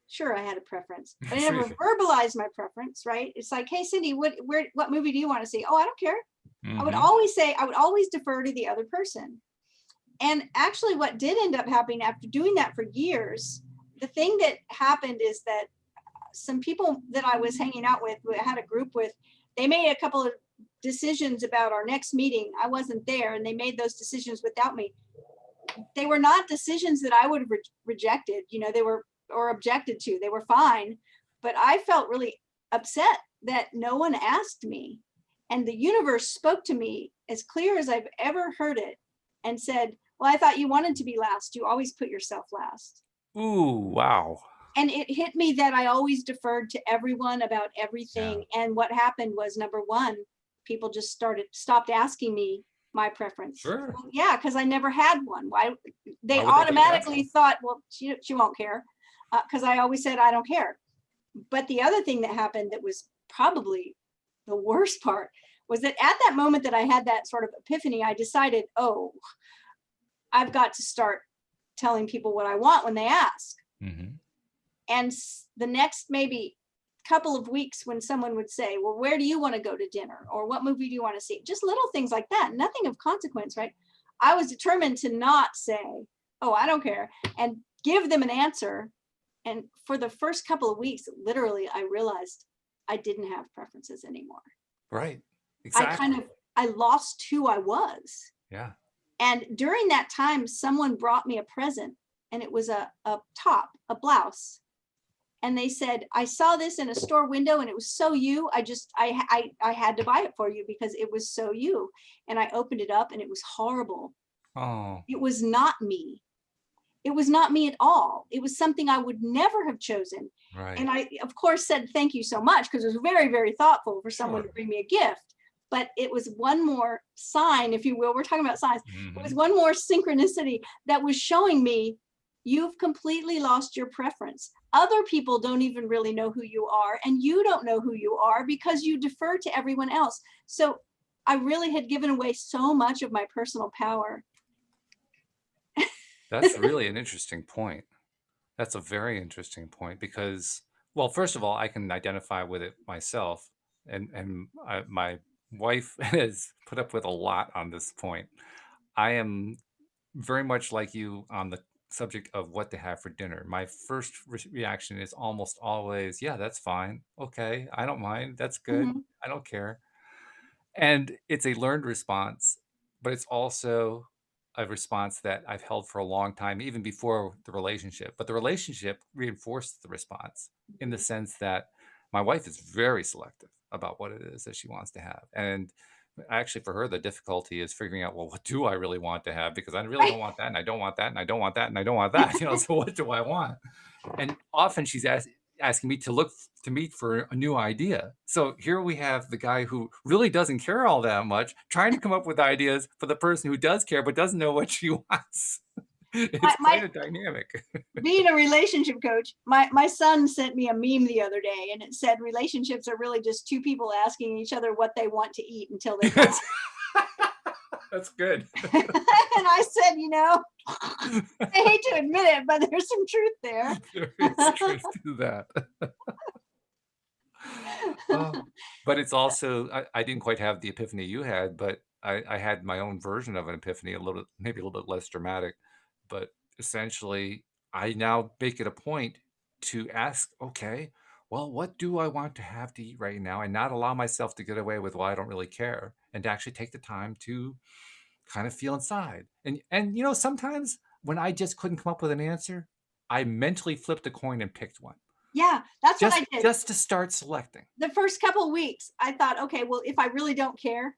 Speaker 2: Sure, I had a preference, but I
Speaker 1: Sure.
Speaker 2: never verbalized my preference, right? It's like, hey, Cindy, what movie do you want to see? Oh, I don't care. I would
Speaker 1: Mhm.
Speaker 2: always say, I would always defer to the other person. And actually, what did end up happening after doing that for years, the thing that happened is that some people that I was hanging out with, I had a group with, they made a couple of decisions about our next meeting. I wasn't there, and they made those decisions without me. They were not decisions that I would have rejected, they were, or objected to. They were fine, but I felt really upset that no one asked me. And the universe spoke to me as clear as I've ever heard it and said, well, I thought you wanted to be last. You always put yourself last.
Speaker 1: Ooh, wow.
Speaker 2: And it hit me that I always deferred to everyone about
Speaker 1: Yeah.
Speaker 2: everything. And what happened was, number one, people just stopped asking me my preference.
Speaker 1: Sure.
Speaker 2: Well, yeah, because I never had one. Why? They
Speaker 1: Why would they be
Speaker 2: automatically
Speaker 1: asking?
Speaker 2: thought, well, she won't care. because I always said, I don't care. But the other thing that happened that was probably the worst part was that at that moment that I had that sort of epiphany, I decided, oh, I've got to start telling people what I want when they ask.
Speaker 1: Mhm.
Speaker 2: And the next maybe couple of weeks when someone would say, well, where do you want to go to dinner? Or what movie do you want to see? Just little things like that, nothing of consequence, right? I was determined to not say, oh, I don't care, and give them an answer. And for the first couple of weeks, literally, I realized I didn't have preferences anymore.
Speaker 1: Right.
Speaker 2: Exactly. I lost who I was.
Speaker 1: Yeah.
Speaker 2: And during that time, someone brought me a present, and it was a top, a blouse. And they said, I saw this in a store window and it was so you. I had to buy it for you because it was so you. And I opened it up and it was horrible.
Speaker 1: Oh.
Speaker 2: It was not me. It was not me at all. It was something I would never have chosen.
Speaker 1: Right.
Speaker 2: And I, of course, said thank you so much because it was very, very thoughtful for someone to bring me a gift. But it was one more sign, if you will. We're talking about signs. It was one more synchronicity that was showing me you've completely lost your preference. Other people don't even really know who you are, and you don't know who you are because you defer to everyone else. So I really had given away so much of my personal power.
Speaker 1: That's really an interesting point. That's a very interesting point because, well, first of all, I can identify with it myself, and my wife has put up with a lot on this point. I am very much like you on the subject of what to have for dinner. My first reaction is almost always, yeah, that's fine. Okay, I don't mind. That's good.
Speaker 2: Mhm.
Speaker 1: I don't care. And it's a learned response, but it's also a response that I've held for a long time, even before the relationship. But the relationship reinforced the response in the sense that my wife is very selective about what it is that she wants to have. And actually, for her, the difficulty is figuring out, well, what do I really want to have? Because I really don't want that, and I don't want that, and I don't want that, and I don't want that. So what do I want? And often she's asking me to look to meet for a new idea. So here we have the guy who really doesn't care all that much, trying to come up with ideas for the person who does care but doesn't know what she wants. It's
Speaker 2: My,
Speaker 1: quite a dynamic.
Speaker 2: being a relationship coach, my son sent me a meme the other day, and it said relationships are really just two people asking each other what they want to eat until they die.
Speaker 1: That's good.
Speaker 2: And I said, I hate to admit it, but there's some truth there.
Speaker 1: There is truth to that. But it's also, I didn't quite have the epiphany you had, but I had my own version of an epiphany, maybe a little bit less dramatic. But essentially, I now make it a point to ask, okay, well, what do I want to have to eat right now? And not allow myself to get away with, well, I don't really care. And to actually take the time to kind of feel inside. And sometimes when I just couldn't come up with an answer, I mentally flipped a coin and picked one.
Speaker 2: Yeah, that's what I did.
Speaker 1: Just to start selecting.
Speaker 2: The first couple of weeks, I thought, okay, well, if I really don't care,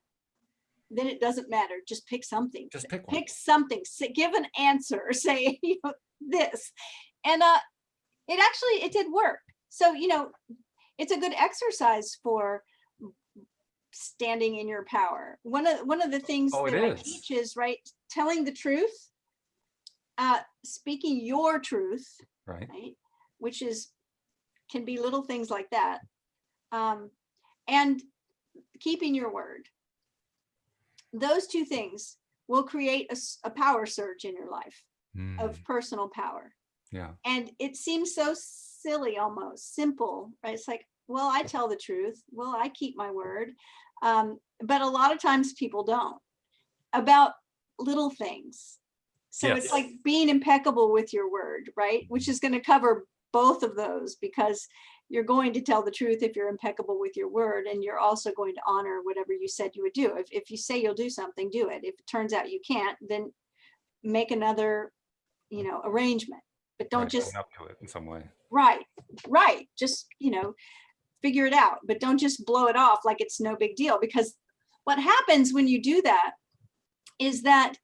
Speaker 2: then it doesn't matter. Just pick something.
Speaker 1: Just pick one.
Speaker 2: Pick something. Give an answer or say this. And it did work. So, it's a good exercise for standing in your power. One of the things that I teach is, right, telling the truth, speaking your truth, right, which can be little things like that, and keeping your word. Those two things will create a power surge in your life of personal power.
Speaker 1: Yeah.
Speaker 2: And it seems so silly, almost simple, right? It's like, well, I tell the truth. Well, I keep my word. But a lot of times people don't, about little things. So It's like being impeccable with your word, right? Which is going to cover both of those, because you're going to tell the truth if you're impeccable with your word, and you're also going to honor whatever you said you would do. If you say you'll do something, do it. If it turns out you can't, then make another, arrangement. But don't just
Speaker 1: up to it in some way.
Speaker 2: Right. Just, figure it out, but don't just blow it off like it's no big deal, because what happens when you do that is that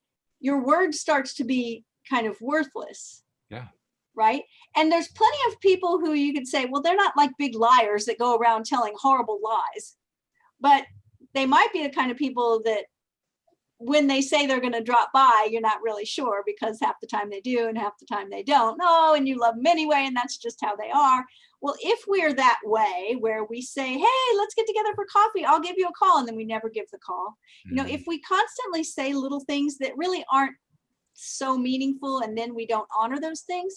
Speaker 2: your word starts to be kind of worthless.
Speaker 1: Yeah.
Speaker 2: Right. And there's plenty of people who you could say, well, they're not like big liars that go around telling horrible lies, but they might be the kind of people that when they say they're going to drop by, you're not really sure because half the time they do and half the time they don't. Oh, and you love them anyway, and that's just how they are. Well, if we're that way, where we say, hey, let's get together for coffee, I'll give you a call, and then we never give the call. You know, if we constantly say little things that really aren't so meaningful, and then we don't honor those things,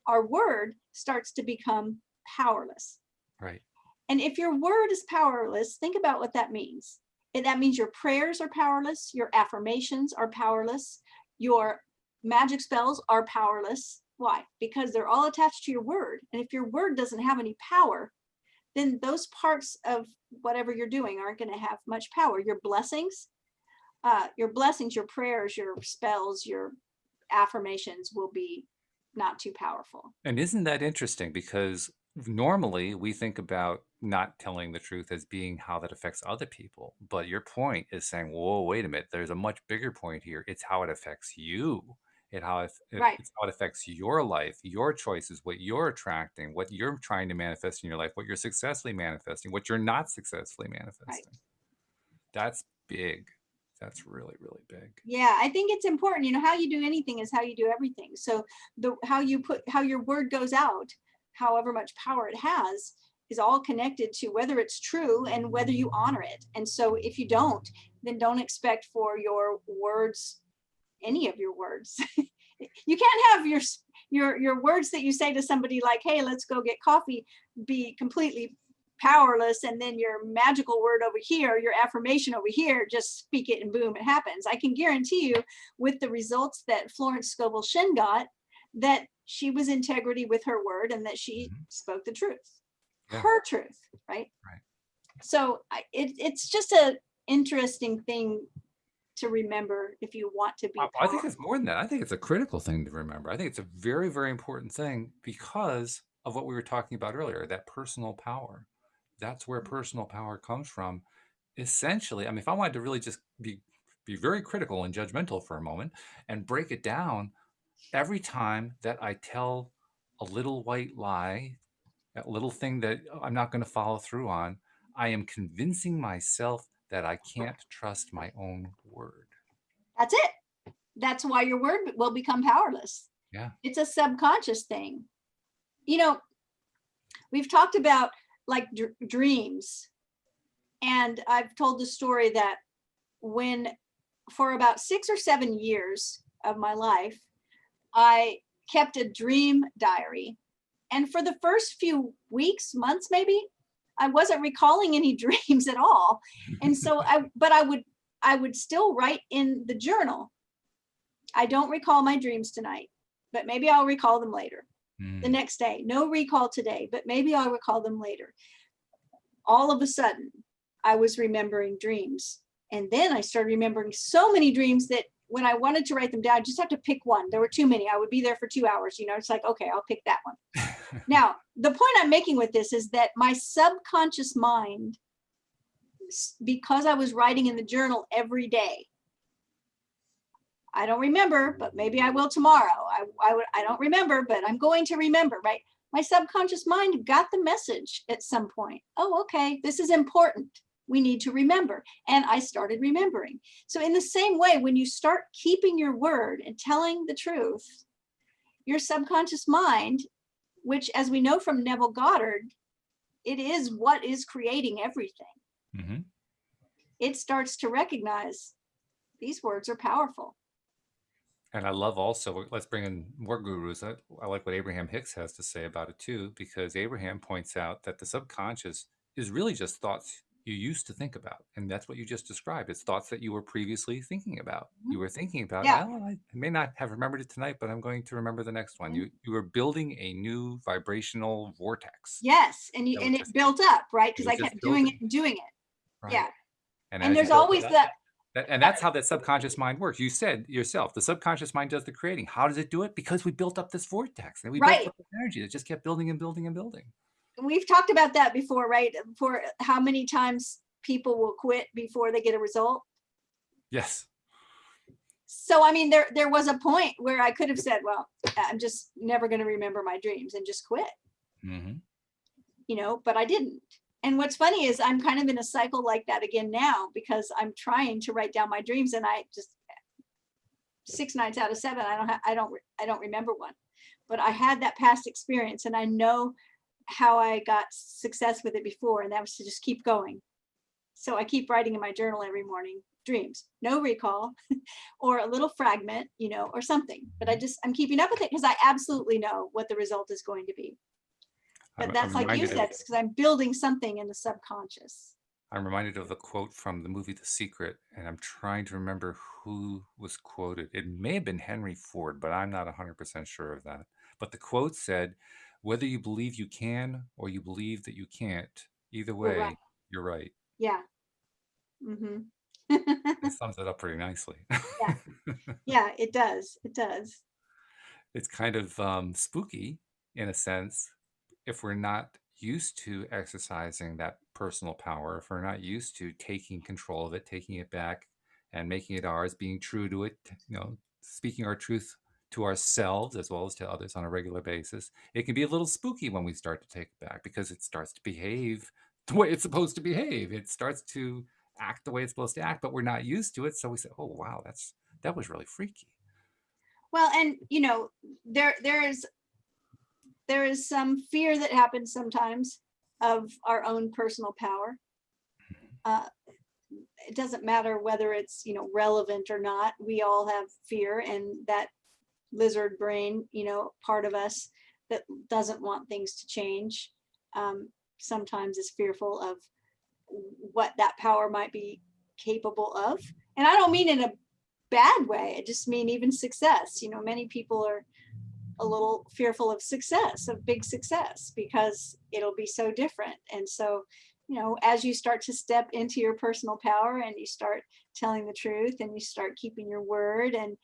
Speaker 2: our word starts to become powerless.
Speaker 1: Right.
Speaker 2: And if your word is powerless, think about what that means. That means your prayers are powerless, your affirmations are powerless, your magic spells are powerless. Why? Because they're all attached to your word. And if your word doesn't have any power, then those parts of whatever you're doing aren't going to have much power. Your blessings, your prayers, your spells, your affirmations will be not too powerful.
Speaker 1: And isn't that interesting? Because normally we think about not telling the truth as being how that affects other people. But your point is saying, whoa, wait a minute, there's a much bigger point here. It's how it affects you. It's how it affects your life, your choices, what you're attracting, what you're trying to manifest in your life, what you're successfully manifesting, what you're not successfully manifesting.
Speaker 2: Right.
Speaker 1: That's big. That's really, really big.
Speaker 2: Yeah, I think it's important. You know, how you do anything is how you do everything. So how your word goes out, however much power it has, is all connected to whether it's true and whether you honor it. And so if you don't, then don't expect for your words, any of your words. You can't have your words that you say to somebody like, hey, let's go get coffee, be completely powerless, and then your magical word over here, your affirmation over here, just speak it and boom, it happens. I can guarantee you, with the results that Florence Scovel Shinn got, that she was integrity with her word and that she spoke the truth, her truth, right? So it's just an interesting thing to remember if you want to be
Speaker 1: I think it's more than that. I think it's a critical thing to remember. I think it's a very, very important thing because of what we were talking about earlier, that personal power. That's where personal power comes from. Essentially, I mean, if I wanted to really just be very critical and judgmental for a moment and break it down, every time that I tell a little white lie, that little thing that I'm not going to follow through on, I am convincing myself that I can't trust my own word.
Speaker 2: That's it. That's why your word will become powerless.
Speaker 1: Yeah.
Speaker 2: It's a subconscious thing. You know, we've talked about like dreams. And I've told the story that when, for about 6 or 7 years of my life, I kept a dream diary. And for the first few weeks, months, maybe, I wasn't recalling any dreams at all. And so I would still write in the journal, I don't recall my dreams tonight, but maybe I'll recall them later. The next day, no recall today, but maybe I'll recall them later. All of a sudden, I was remembering dreams. And then I started remembering so many dreams that when I wanted to write them down, I just have to pick one. There were too many. I would be there for 2 hours. You know, it's like, okay, I'll pick that one. Now, the point I'm making with this is that my subconscious mind, because I was writing in the journal every day, I don't remember, but maybe I will tomorrow. I don't remember, but I'm going to remember, right? My subconscious mind got the message at some point. Oh, okay, this is important. We need to remember. And I started remembering. So in the same way, when you start keeping your word and telling the truth, your subconscious mind, which as we know from Neville Goddard, it is what is creating everything. It starts to recognize these words are powerful.
Speaker 1: And I love also, let's bring in more gurus. I like what Abraham Hicks has to say about it too, because Abraham points out that the subconscious is really just thoughts you used to think about. And that's what you just described. It's thoughts that you were previously thinking about. You were thinking about, well, I may not have remembered it tonight, but I'm going to remember the next one. You were building a new vibrational vortex.
Speaker 2: Yes, and it built up, right? Because I kept doing it and doing it.
Speaker 1: Right.
Speaker 2: Yeah.
Speaker 1: And
Speaker 2: there's always that.
Speaker 1: And that's how that subconscious mind works. You said yourself, the subconscious mind does the creating. How does it do it? Because we built up this vortex and we built up this energy that just kept building and building and building.
Speaker 2: We've talked about that before, right? For how many times people will quit before they get a result.
Speaker 1: Yes.
Speaker 2: So, I mean, there was a point where I could have said, well, I'm just never going to remember my dreams and just quit. You know, but I didn't. And what's funny is I'm kind of in a cycle like that again now, because I'm trying to write down my dreams, and I just 6 nights out of 7, I don't remember one. But I had that past experience, and I know how I got success with it before, and that was to just keep going. So I keep writing in my journal every morning, dreams, no recall, or a little fragment, or something. But I'm keeping up with it because I absolutely know what the result is going to be. But
Speaker 1: I'm
Speaker 2: that's like you
Speaker 1: reminded
Speaker 2: said,
Speaker 1: of
Speaker 2: because I'm building something in the subconscious.
Speaker 1: I'm reminded of the quote from the movie The Secret, and I'm trying to remember who was quoted. It may have been Henry Ford, but I'm not 100% sure of that. But the quote said, "Whether you believe you can or you believe that you can't, either
Speaker 2: You're right.
Speaker 1: way, you're right."
Speaker 2: Yeah. Hmm.
Speaker 1: It sums it up pretty nicely.
Speaker 2: Yeah. Yeah, it does. It does.
Speaker 1: It's kind of spooky in a sense if we're not used to exercising that personal power, if we're not used to taking control of it, taking it back and making it ours, being true to it, speaking our truth to ourselves as well as to others on a regular basis. It can be a little spooky when we start to take it back because it starts to behave the way it's supposed to behave. It starts to act the way it's supposed to act, but we're not used to it. So we say, "Oh, wow, that was really freaky."
Speaker 2: Well, and there is some fear that happens sometimes of our own personal power. Uh, it doesn't matter whether it's relevant or not. We all have fear, and that lizard brain, part of us that doesn't want things to change, sometimes is fearful of what that power might be capable of. And I don't mean in a bad way. I just mean even success. Many people are a little fearful of success, of big success, because it'll be so different. And so, as you start to step into your personal power and you start telling the truth and you start keeping your word and,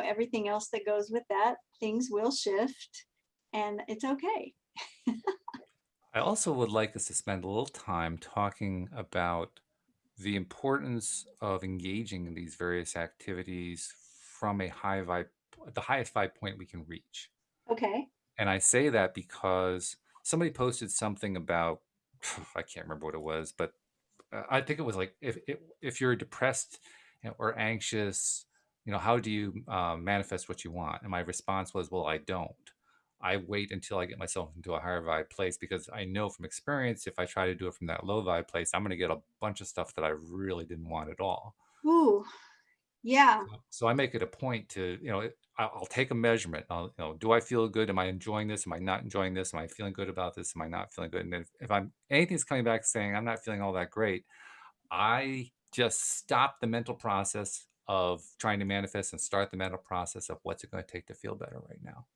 Speaker 2: everything else that goes with that, things will shift and it's okay.
Speaker 1: I also would like us to spend a little time talking about the importance of engaging in these various activities from the highest vibe point we can reach.
Speaker 2: Okay.
Speaker 1: And I say that because somebody posted something about, I can't remember what it was, but I think it was like if you're depressed or anxious, how do you manifest what you want? And my response was, well, I don't. I wait until I get myself into a higher vibe place because I know from experience if I try to do it from that low vibe place, I'm going to get a bunch of stuff that I really didn't want at all.
Speaker 2: Ooh, yeah.
Speaker 1: So I make it a point to, I'll take a measurement. Do I feel good? Am I enjoying this? Am I not enjoying this? Am I feeling good about this? Am I not feeling good? And if anything's coming back saying I'm not feeling all that great, I just stop the mental process of trying to manifest and start the mental process of what's it going to take to feel better right now.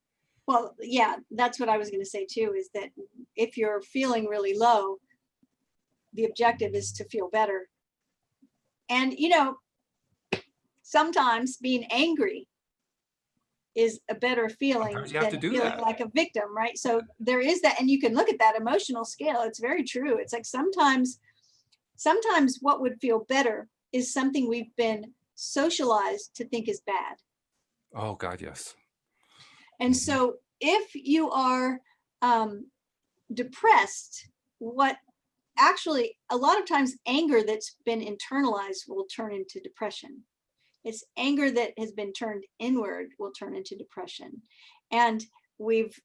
Speaker 2: Well, yeah, that's what I was going to say too, is that if you're feeling really low, the objective is to feel better. And, sometimes being angry is a better feeling
Speaker 1: Sometimes you have to
Speaker 2: than
Speaker 1: do
Speaker 2: feeling
Speaker 1: that.
Speaker 2: like a victim, right? So there is that, and you can look at that emotional scale. It's very true. It's like sometimes what would feel better is something we've been socialized to think is bad.
Speaker 1: Oh God, yes.
Speaker 2: And
Speaker 1: Mhm.
Speaker 2: so if you are depressed, what actually a lot of times anger that's been internalized will turn into depression. It's anger that has been turned inward will turn into depression. And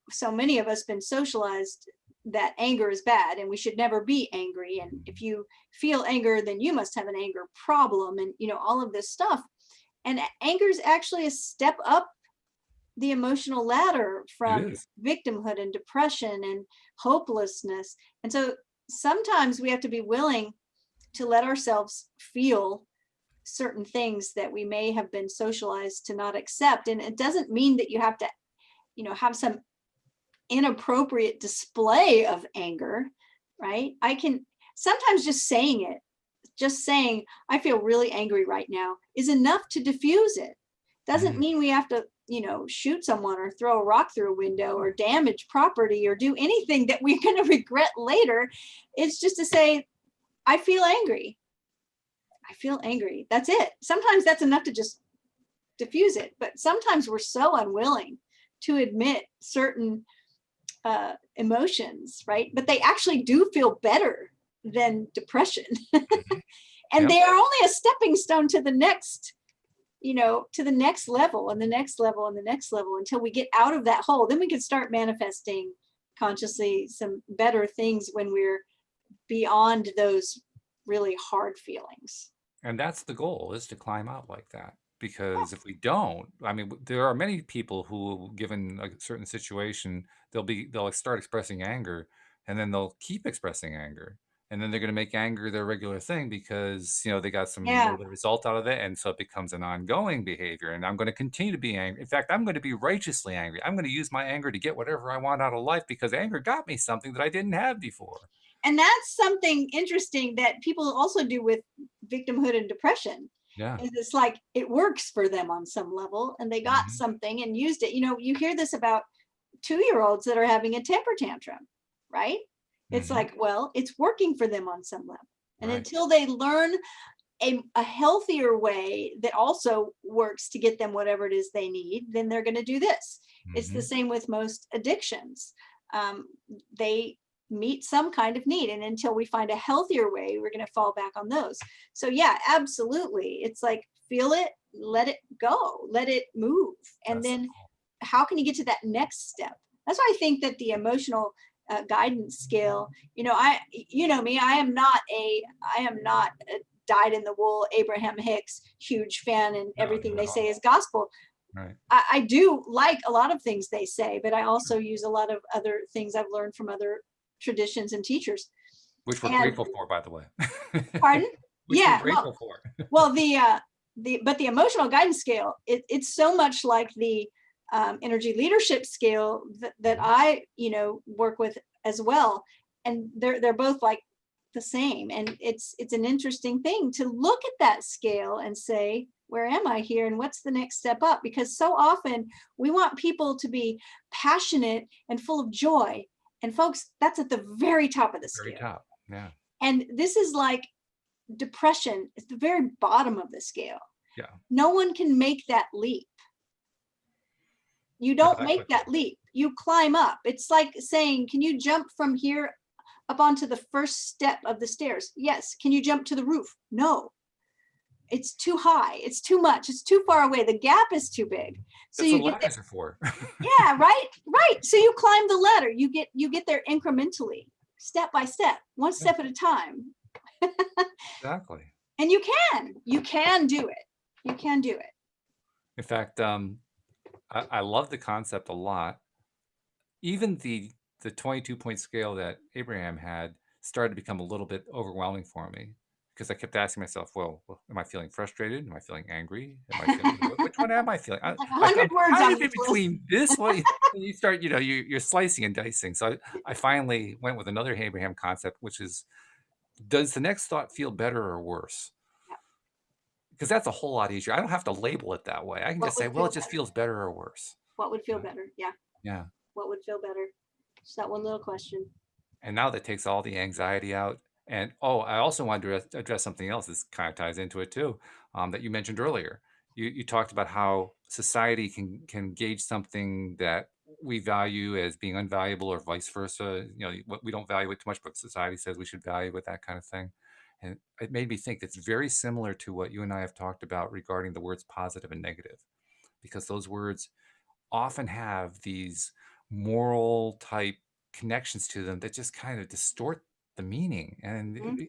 Speaker 2: so many of us been socialized that anger is bad and we should never be angry. And if you feel anger, then you must have an anger problem and, all of this stuff. And anger is actually a step up the emotional ladder
Speaker 1: It
Speaker 2: from
Speaker 1: is.
Speaker 2: victimhood and depression and hopelessness. And so sometimes we have to be willing to let ourselves feel certain things that we may have been socialized to not accept. And it doesn't mean that you have to, have some inappropriate display of anger, right? I can sometimes just saying, I feel really angry right now is enough to diffuse it. Doesn't mean we have to, shoot someone or throw a rock through a window or damage property or do anything that we're going to regret later. It's just to say, I feel angry. I feel angry. That's it. Sometimes that's enough to just diffuse it. But sometimes we're so unwilling to admit certain emotions, right? But they actually do feel better than depression.
Speaker 1: Mhm.
Speaker 2: And
Speaker 1: Yep.
Speaker 2: they are only a stepping stone to the next, to the next level and the next level and the next level until we get out of that hole. Then we can start manifesting consciously some better things when we're beyond those really hard feelings.
Speaker 1: And that's the goal, is to climb out like that. Because if we don't, I mean, there are many people who, given a certain situation, they'll start expressing anger, and then they'll keep expressing anger, and then they're going to make anger their regular thing because they got some
Speaker 2: Yeah.
Speaker 1: little bit of result out of it, and so it becomes an ongoing behavior. And I'm going to continue to be angry. In fact, I'm going to be righteously angry. I'm going to use my anger to get whatever I want out of life because anger got me something that I didn't have before.
Speaker 2: And that's something interesting that people also do with victimhood and depression.
Speaker 1: Yeah.
Speaker 2: Is it's like it works for them on some level and they got
Speaker 1: Mhm.
Speaker 2: something and used it. You hear this about 2-year-olds that are having a temper tantrum, right? It's
Speaker 1: Mhm.
Speaker 2: like, well, it's working for them on some level. And
Speaker 1: Right.
Speaker 2: until they learn a healthier way that also works to get them whatever it is they need, then they're going to do this. It's the
Speaker 1: Mhm.
Speaker 2: same with most addictions. Um, they meet some kind of need, and until we find a healthier way, we're going to fall back on those. So, yeah, absolutely. It's like feel it, let it go, let it move. And
Speaker 1: That's the
Speaker 2: then
Speaker 1: goal.
Speaker 2: how can you get to that next step? That's why I think that the emotional guidance scale, me, I am not a dyed in the wool Abraham Hicks huge fan and
Speaker 1: No,
Speaker 2: everything
Speaker 1: not
Speaker 2: they
Speaker 1: at
Speaker 2: say
Speaker 1: all.
Speaker 2: is gospel.
Speaker 1: Right.
Speaker 2: I do like a lot of things they say, but I
Speaker 1: Sure.
Speaker 2: also use a lot of other things I've learned from other traditions and teachers.
Speaker 1: Which we're
Speaker 2: And
Speaker 1: grateful for, by the way.
Speaker 2: pardon?
Speaker 1: Which we're
Speaker 2: Yeah,
Speaker 1: grateful for.
Speaker 2: well, the emotional guidance scale, it's so much like the energy leadership scale that
Speaker 1: Mhm.
Speaker 2: I work with as well, and they're both like the same. And it's an interesting thing to look at that scale and say, where am I here, and what's the next step up? Because so often we want people to be passionate and full of joy, and folks, that's at the very top of the
Speaker 1: Very
Speaker 2: scale.
Speaker 1: top. Yeah.
Speaker 2: And this is like depression, it's the very bottom of the scale.
Speaker 1: Yeah.
Speaker 2: No one can make that leap. You
Speaker 1: No,
Speaker 2: don't
Speaker 1: that
Speaker 2: make
Speaker 1: quickly.
Speaker 2: that leap. You climb up. It's like saying, can you jump from here up onto the first step of the stairs? Yes. Can you jump to the roof? No. It's too high. It's too much. It's too far away. The gap is too big. So
Speaker 1: That's
Speaker 2: you
Speaker 1: what
Speaker 2: get there.
Speaker 1: ladders are for.
Speaker 2: Yeah, right, right. So you climb the ladder. You get there incrementally, step by step, one
Speaker 1: Yeah,
Speaker 2: step at a time.
Speaker 1: exactly.
Speaker 2: And you can do it. You can do it.
Speaker 1: In fact, I love the concept a lot. Even the 22-point scale that Abraham had started to become a little bit overwhelming for me because I kept asking myself, well, am I feeling frustrated? Am I feeling angry? Am I feeling which one am I feeling?
Speaker 2: Like
Speaker 1: I'm
Speaker 2: 100 words
Speaker 1: kind
Speaker 2: on
Speaker 1: of in
Speaker 2: each list.
Speaker 1: between this one. You start, you're slicing and dicing. So I finally went with another Abraham concept, which is, does the next thought feel better or worse?
Speaker 2: Yeah.
Speaker 1: Because that's a whole lot easier. I don't have to label it that way. I can
Speaker 2: What
Speaker 1: just say,
Speaker 2: would
Speaker 1: well,
Speaker 2: feel
Speaker 1: it just
Speaker 2: better?
Speaker 1: feels better or worse.
Speaker 2: What would feel
Speaker 1: Yeah.
Speaker 2: better? Yeah.
Speaker 1: Yeah.
Speaker 2: What would feel better? Just that one little question.
Speaker 1: And now that takes all the anxiety out. And oh, I also wanted to address something else. This kind of ties into it too, that you mentioned earlier. You talked about how society can gauge something that we value as being unvaluable or vice versa. What we don't value it too much, but society says we should value it, that kind of thing. And it made me think it's very similar to what you and I have talked about regarding the words positive and negative, because those words often have these moral type connections to them that just kind of distort the meaning. And
Speaker 2: Mhm.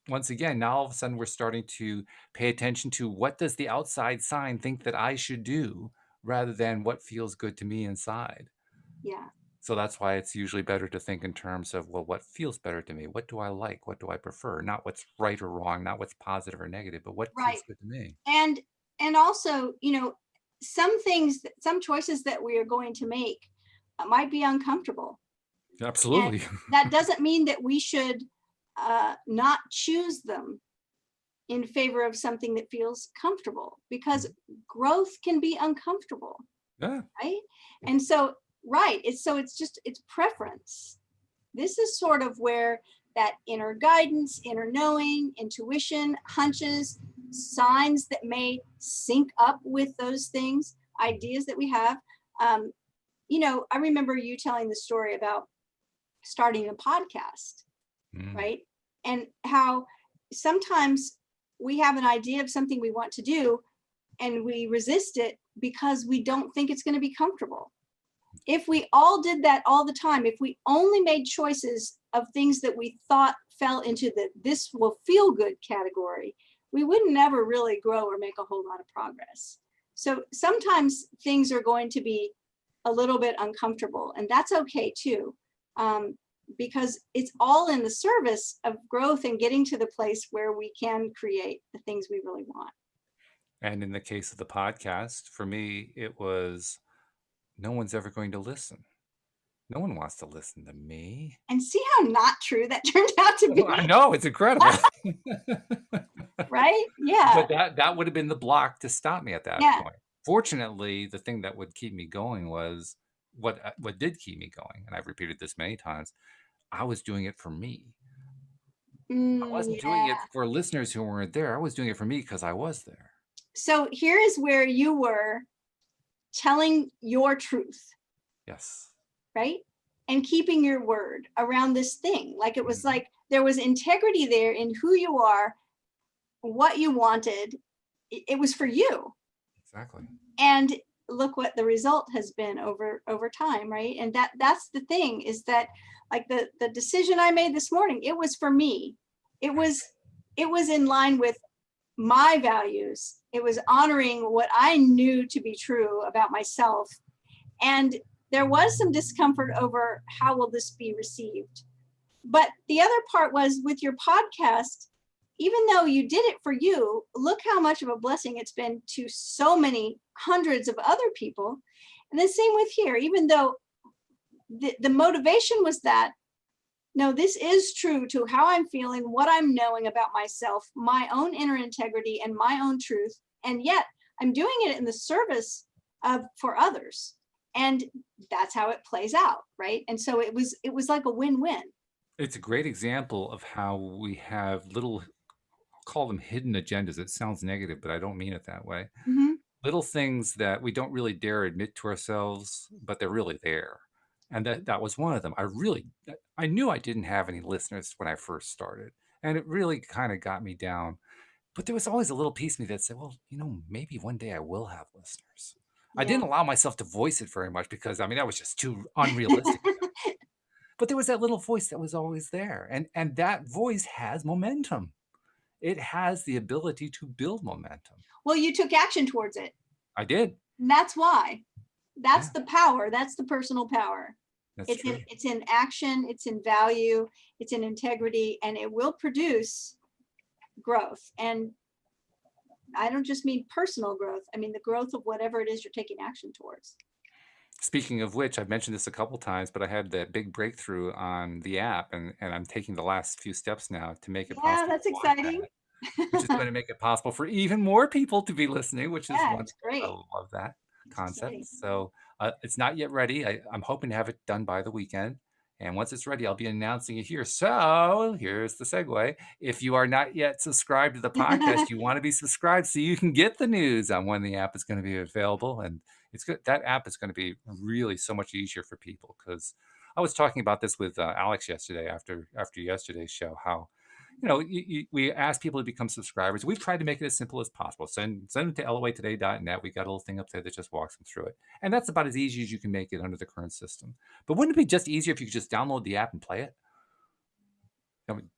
Speaker 1: once again, now all of a sudden we're starting to pay attention to what does the outside sign think that I should do rather than what feels good to me inside.
Speaker 2: Yeah.
Speaker 1: So that's why it's usually better to think in terms of, well, what feels better to me? What do I like? What do I prefer? Not what's right or wrong, not what's positive or negative, but what
Speaker 2: Right.
Speaker 1: feels good to me.
Speaker 2: And also, some things, some choices that we are going to make might be uncomfortable. And
Speaker 1: Absolutely.
Speaker 2: that doesn't mean that we should not choose them in favor of something that feels comfortable, because growth can be uncomfortable,
Speaker 1: Yeah.
Speaker 2: right? And so, right, it's preference. This is sort of where that inner guidance, inner knowing, intuition, hunches, signs that may sync up with those things, ideas that we have. Um, I remember you telling the story about starting a podcast,
Speaker 1: Mm.
Speaker 2: right? and how sometimes we have an idea of something we want to do and we resist it because we don't think it's going to be comfortable. If we all did that all the time, if we only made choices of things that we thought fell into the this will feel good category, we would never really grow or make a whole lot of progress. So sometimes things are going to be a little bit uncomfortable, and that's okay too, because it's all in the service of growth and getting to the place where we can create the things we really want.
Speaker 1: And in the case of the podcast, for me, it was no one's ever going to listen. No one wants to listen to me.
Speaker 2: And see how not true that turned out to be.
Speaker 1: I know, it's incredible.
Speaker 2: Right? Yeah.
Speaker 1: But that would have been the block to stop me at that
Speaker 2: Yeah.
Speaker 1: point. Fortunately, the thing that would keep me going was what did keep me going, and I've repeated this many times, I was doing it for me. I wasn't doing it for listeners who weren't there. I was doing it for me because I was there.
Speaker 2: So here is where you were telling your truth.
Speaker 1: Yes.
Speaker 2: Right? And keeping your word around this thing. Like it was like there was integrity there in who you are, what you wanted. It was for you.
Speaker 1: Exactly.
Speaker 2: And look what the result has been over time, right? And that's the thing, is that like the decision I made this morning, it was for me. It was in line with my values. It was honoring what I knew to be true about myself. And there was some discomfort over how will this be received. But the other part was with your podcast, even though you did it for you, look how much of a blessing it's been to so many hundreds of other people. And the same with here, even though the motivation was that, no, this is true to how I'm feeling, what I'm knowing about myself, my own inner integrity and my own truth. And yet I'm doing it in the service of for others. And that's how it plays out, right? And so it was like a win-win.
Speaker 1: It's a great example of how we have little, I'll call them hidden agendas. It sounds negative, but I don't mean it that way. Little things that we don't really dare admit to ourselves, but they're really there. And that was one of them. I knew I didn't have any listeners when I first started, and it really kind of got me down. But there was always a little piece of me that said, well, maybe one day I will have listeners. Yeah. I didn't allow myself to voice it very much because, that was just too unrealistic. But there was that little voice that was always there. And that voice has momentum. It has the ability to build momentum.
Speaker 2: Well, you took action towards it.
Speaker 1: I did.
Speaker 2: And that's why. That's the power. That's the personal power.
Speaker 1: That's true.
Speaker 2: It's in action, it's in value, it's in integrity, and it will produce growth. And I don't just mean personal growth. I mean the growth of whatever it is you're taking action towards.
Speaker 1: Speaking of which, I've mentioned this a couple times, but I had that big breakthrough on the app, and I'm taking the last few steps now to make it possible.
Speaker 2: Yeah, that's exciting.
Speaker 1: Which is going to make it possible for even more people to be listening, which is wonderful.
Speaker 2: Great.
Speaker 1: I love that concept. So it's not yet ready. I'm hoping to have it done by the weekend. And once it's ready, I'll be announcing it here. So here's the segue. If you are not yet subscribed to the podcast, you want to be subscribed so you can get the news on when the app is going to be available. And it's good. That app is going to be really so much easier for people, because I was talking about this with Alex yesterday after yesterday's show, how we asked people to become subscribers. We've tried to make it as simple as possible. Send them to loatoday.net. We got a little thing up there that just walks them through it. And that's about as easy as you can make it under the current system. But wouldn't it be just easier if you could just download the app and play it?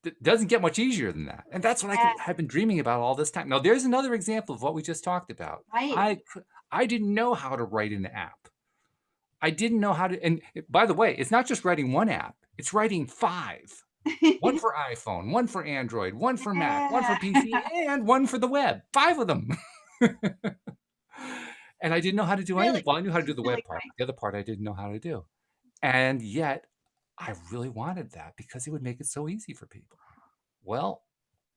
Speaker 1: It doesn't get much easier than that. And that's what I've been dreaming about all this time. Now, there's another example of what we just talked about.
Speaker 2: Right.
Speaker 1: I didn't know how to write an app. I didn't know how to. And by the way, it's not just writing one app. It's writing 5. One for iPhone, one for Android, one for Mac, one for PC, and one for the web. 5 of them. And I didn't know how to do anything. Well, I knew how to do the web part. The other part I didn't know how to do. And yet I really wanted that because it would make it so easy for people. Well,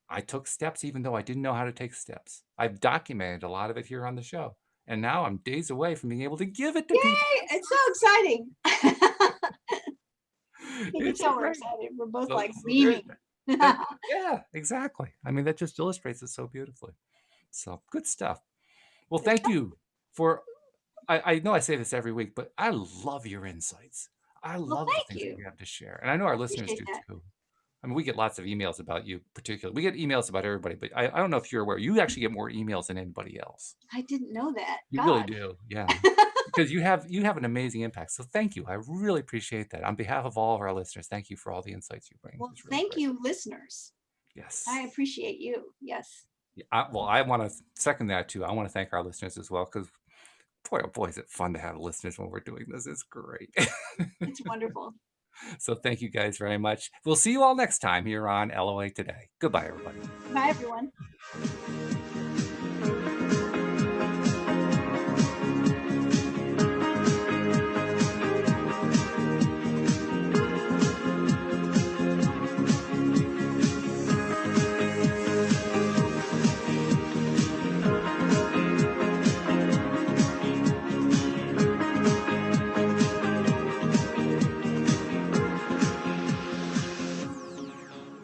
Speaker 1: I took steps even though I didn't know how to take steps. I've documented a lot of it here on the show. And now I'm days away from being able to give it to people.
Speaker 2: It's so exciting. You can tell we're excited. We're both like beaming.
Speaker 1: Yeah, exactly. That just illustrates it so beautifully. So good stuff. Well, thank you for, I know I say this every week, but I love your insights. I love the things that you have to share. And I know our listeners do too. I mean, we get lots of emails about you particularly. We get emails about everybody, but I don't know if you're aware, you actually get more emails than anybody else.
Speaker 2: I didn't know that.
Speaker 1: You really
Speaker 2: God.
Speaker 1: do, yeah. Because you have an amazing impact. So thank you. I really appreciate that. On behalf of all of our listeners, thank you for all the insights you bring.
Speaker 2: Well,
Speaker 1: It's really
Speaker 2: thank
Speaker 1: great.
Speaker 2: you, listeners. I
Speaker 1: Yes.
Speaker 2: appreciate you. Yes.
Speaker 1: Yeah, well, I want to second that too. I want to thank our listeners as well because boy, oh boy, is it fun to have listeners when we're doing this. It's great.
Speaker 2: It's wonderful.
Speaker 1: So thank you guys very much. We'll see you all next time here on LOA Today. Goodbye, everybody.
Speaker 2: Bye, everyone.